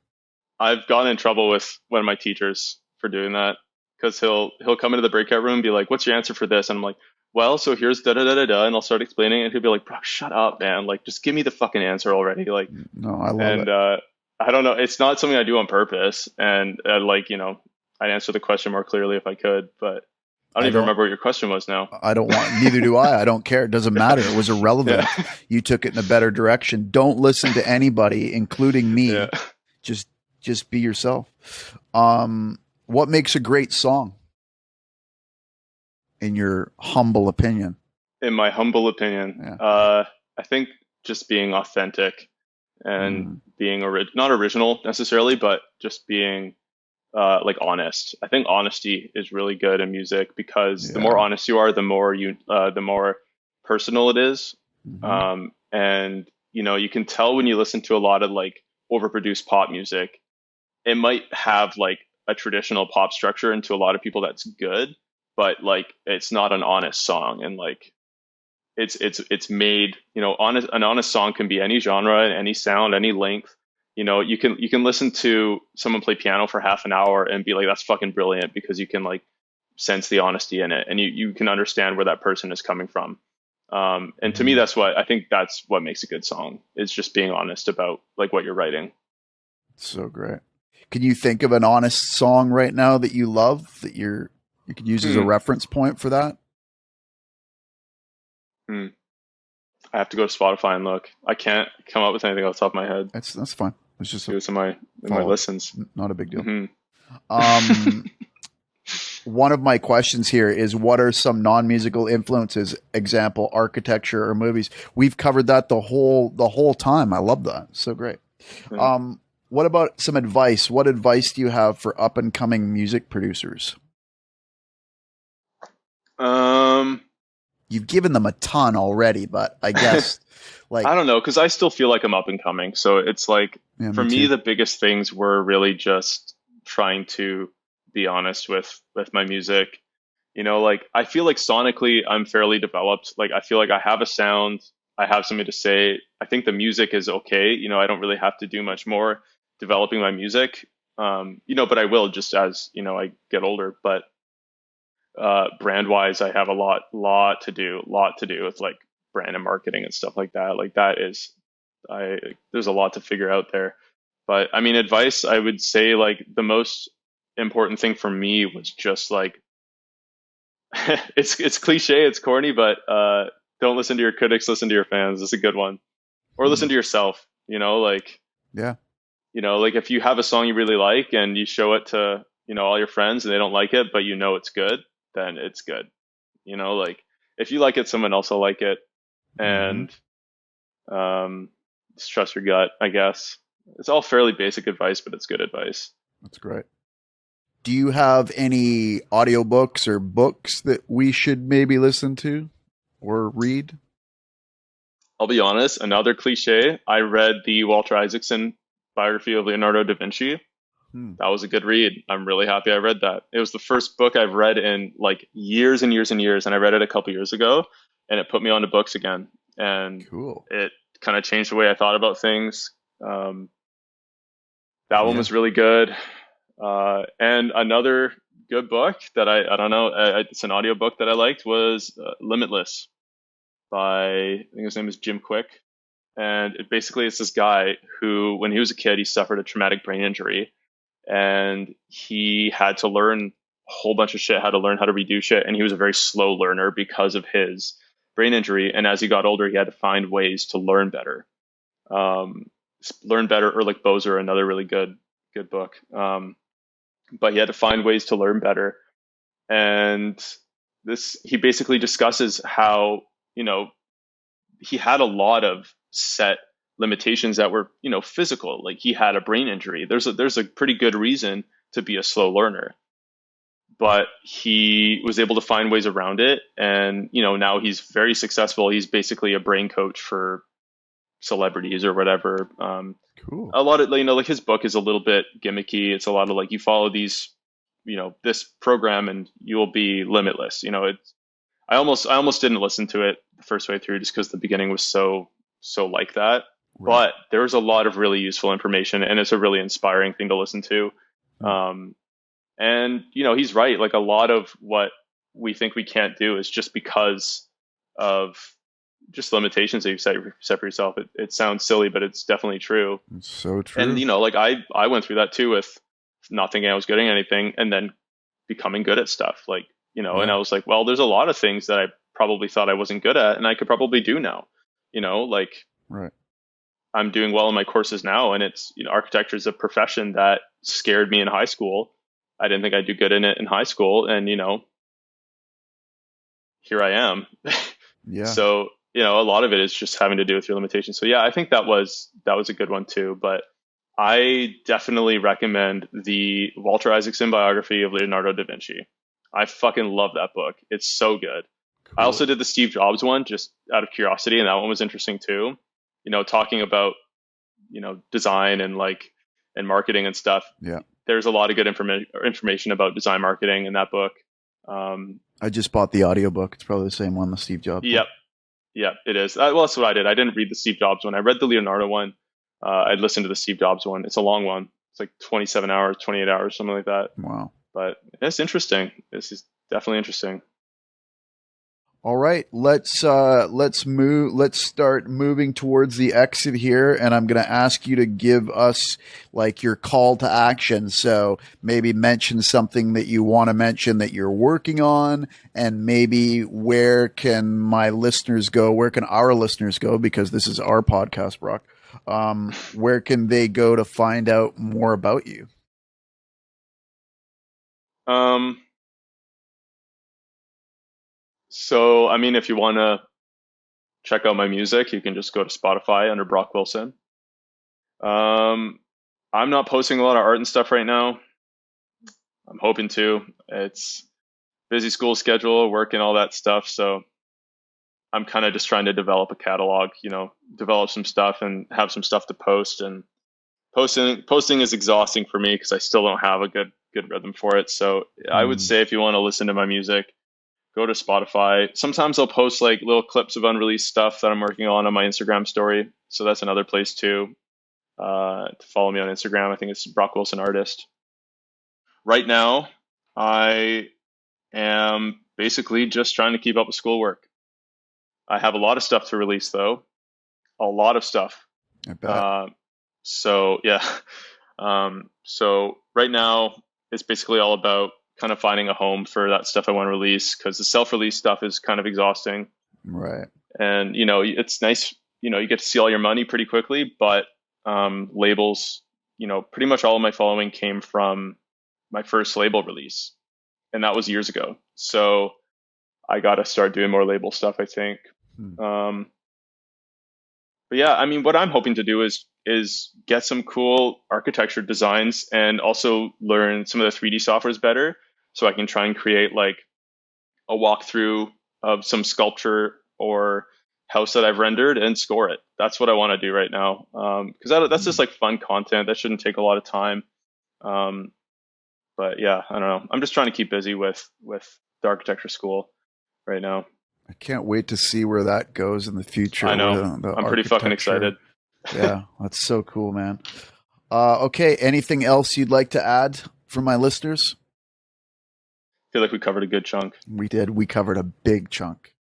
I've gotten in trouble with one of my teachers for doing that because he'll come into the breakout room and be like, "What's your answer for this?" And I'm like, "Well, so here's da da da da da," and I'll start explaining, and he'll be like, "Bro, shut up, man! Like, just give me the fucking answer already!" Like, No, I love and it. I don't know, it's not something I do on purpose, and like I'd answer the question more clearly if I could, but I don't I even don't remember what your question was now. I don't want, neither do I. I don't care. It doesn't matter. It was Yeah, irrelevant. You took it in a better direction. Don't listen to anybody, including yeah. me. Just, just be yourself. What makes a great song, in your humble opinion? In my humble opinion, Yeah. I think just being authentic and Mm, being not original necessarily, but just being like honest. I think honesty is really good in music because the more yeah. honest you are, the more personal it is. Hmm. And you can tell when you listen to a lot of like overproduced pop music, it might have like a traditional pop structure, and to a lot of people that's good, but like it's not an honest song, and like it's made, an honest song can be any genre, any sound, any length. You can listen to someone play piano for half an hour and be like, that's fucking brilliant, because you can like sense the honesty in it, and you can understand where that person is coming from. And to me, Hmm. that's what makes a good song, is just being honest about like what you're writing. So great. Can you think of an honest song right now that you love that you could use as a Hmm. reference point for that? Hmm. I have to go to Spotify and look. I can't come up with anything off the top of my head. That's fine. It's just See a what's in my follow up. listens. Not a big deal. Hmm. Um, One of my questions here is, what are some non-musical influences? Example, architecture or movies. We've covered that the whole time. I love that. So great. Yeah. What about some advice? What advice do you have for up and coming music producers? Um, You've given them a ton already, but I guess like, I don't know, because I still feel like I'm up and coming. So it's like, yeah, for me me, too. the biggest things were really just trying to be honest with my music. Like I feel like sonically I'm fairly developed. Like I feel like I have a sound, I have something to say. I think the music is okay. I don't really have to do much more developing my music. But I will, just as I get older. But brand wise, I have a lot to do with like brand and marketing and stuff like that. Like that is, I there's a lot to figure out there. But I mean, advice, I would say like the most important thing for me was just like, it's cliche, it's corny, but don't listen to your critics, listen to your fans. It's a good one. Or listen Hmm. to yourself. Yeah. Like if you have a song you really like and you show it to all your friends and they don't like it, but it's good, then it's good. Like if you like it, someone else will like it, Hmm. and just trust your gut, I guess. It's all fairly basic advice, but it's good advice. That's great. Do you have any audiobooks or books that we should maybe listen to or read? I'll be honest, another cliche. I read the Walter Isaacson biography of Leonardo da Vinci. Hmm. That was a good read. I'm really happy I read that. It was the first book I've read in like years and years and years, and I read it a couple years ago, and it put me onto books again, and Cool. it kind of changed the way I thought about things. Um, that one Yeah. was really good. And another good book that I don't know, it's an audio book that I liked was Limitless by, I think his name is Jim Quick. And basically it's this guy who, when he was a kid, he suffered a traumatic brain injury and he had to learn a whole bunch of shit, how to learn how to redo shit. And he was a very slow learner because of his brain injury. And as he got older, he had to find ways to learn better. Um, Learn Better, or like Bozer, another really good book. But he had to find ways to learn better. And this, he basically discusses how, you know, he had a lot of set limitations that were, you know, physical. Like he had a brain injury. There's a pretty good reason to be a slow learner, but he was able to find ways around it. And, you know, now he's very successful. He's basically a brain coach for celebrities or whatever. Cool. A lot of, you know, like his book is a little bit gimmicky. It's a lot of like, you follow these, you know, this program and you will be limitless. You know, it's, I almost didn't listen to it the first way through just because the beginning was so like that. Right. But there was a lot of really useful information, and it's a really inspiring thing to listen to. Hmm. Um, and you know, he's right. Like a lot of what we think we can't do is just because of just limitations that you've set for yourself. It sounds silly, but it's definitely true. It's so And true. you know, like I went through that too with not thinking I was good at anything, and then becoming good at stuff. Like, you know, and Yeah. I was like, well, there's a lot of things that I probably thought I wasn't good at, and I could probably do now. You know, like Right. I'm doing well in my courses now, and it's, you know, architecture is a profession that scared me in high school. I didn't think I'd do good in it in high school, and you know, here I am. Yeah. So, you know, a lot of it is just having to do with your limitations. So yeah, I think that was a good one too. But I definitely recommend the Walter Isaacson biography of Leonardo da Vinci. I fucking love that book. It's so good. I Cool. also did the Steve Jobs one just out of curiosity, and that one was interesting too. You know, talking about, you know, design and like and marketing and stuff. Yeah. There's a lot of good information about design marketing in that book. Um, I just bought the audiobook. It's probably the same one, the Steve Jobs one. yep, yep, it is. Well, that's what I did. I didn't read the Steve Jobs one. I read the Leonardo one. I listened to the Steve Jobs one. It's a long one. It's like 27 hours, 28 hours, something like that. Wow. But it's interesting. This is definitely interesting. All right, let's move. Let's start moving towards the exit here, and I'm going to ask you to give us like your call to action. So maybe mention something that you want to mention that you're working on, and maybe where can my listeners go? Where can our listeners go? Because this is our podcast, Brock. Where can they go to find out more about you? Um, so, I mean, if you want to check out my music, you can just go to Spotify under Brock Wilson. Um, I'm not posting a lot of art and stuff right now. I'm hoping to. It's busy school schedule, work and all that stuff. So I'm kind of just trying to develop a catalog, you know, develop some stuff and have some stuff to post. And posting is exhausting for me because I still don't have a good rhythm for it. So I would Hmm. say if you want to listen to my music, go to Spotify. Sometimes I'll post like little clips of unreleased stuff that I'm working on my Instagram story. So that's another place too. To follow me on Instagram, I think it's Brock Wilson Artist. Right now, I am basically just trying to keep up with schoolwork. I have a lot of stuff to release though, a lot of stuff. I bet. Uh, so yeah, so right now it's basically all about kind of finding a home for that stuff I want to release because the self-release stuff is kind of exhausting. Right. And you know, it's nice, you know, you get to see all your money pretty quickly, but labels, you know, pretty much all of my following came from my first label release, and that was years ago. So I got to start doing more label stuff, I think. Hmm. Um, but yeah, I mean, what I'm hoping to do is get some cool architecture designs and also learn some of the 3D softwares better, so I can try and create like a walkthrough of some sculpture or house that I've rendered and score it. That's what I want to do right now. Because that's just like fun content. That shouldn't take a lot of time. But yeah, I don't know. I'm just trying to keep busy with the architecture school right now. I can't wait to see where that goes in the future. I know. The I'm pretty fucking excited. Yeah, that's so cool, man. Okay, anything else you'd like to add for my listeners? I feel like we covered a good chunk. We did. We covered a big chunk.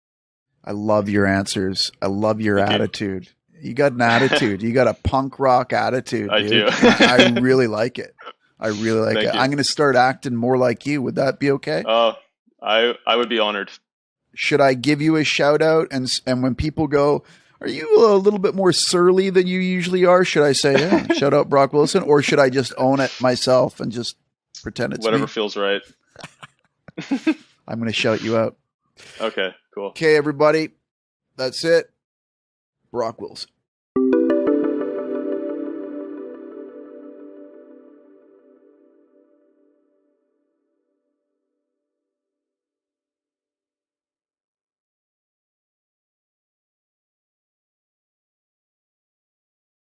I love your answers. I love your attitude. You got an attitude. You got a punk rock attitude, dude. I do. I really like it. I really like Thank it. you. I'm going to start acting more like you. Would that be okay? I would be honored. Should I give you a shout out? And when people go, are you a little bit more surly than you usually are? Should I say, yeah, shout out Brock Wilson? Or should I just own it myself and just pretend it's whatever me? Feels right. I'm going to shout you out. Okay, cool. Okay, everybody. That's it. Brock Wilson.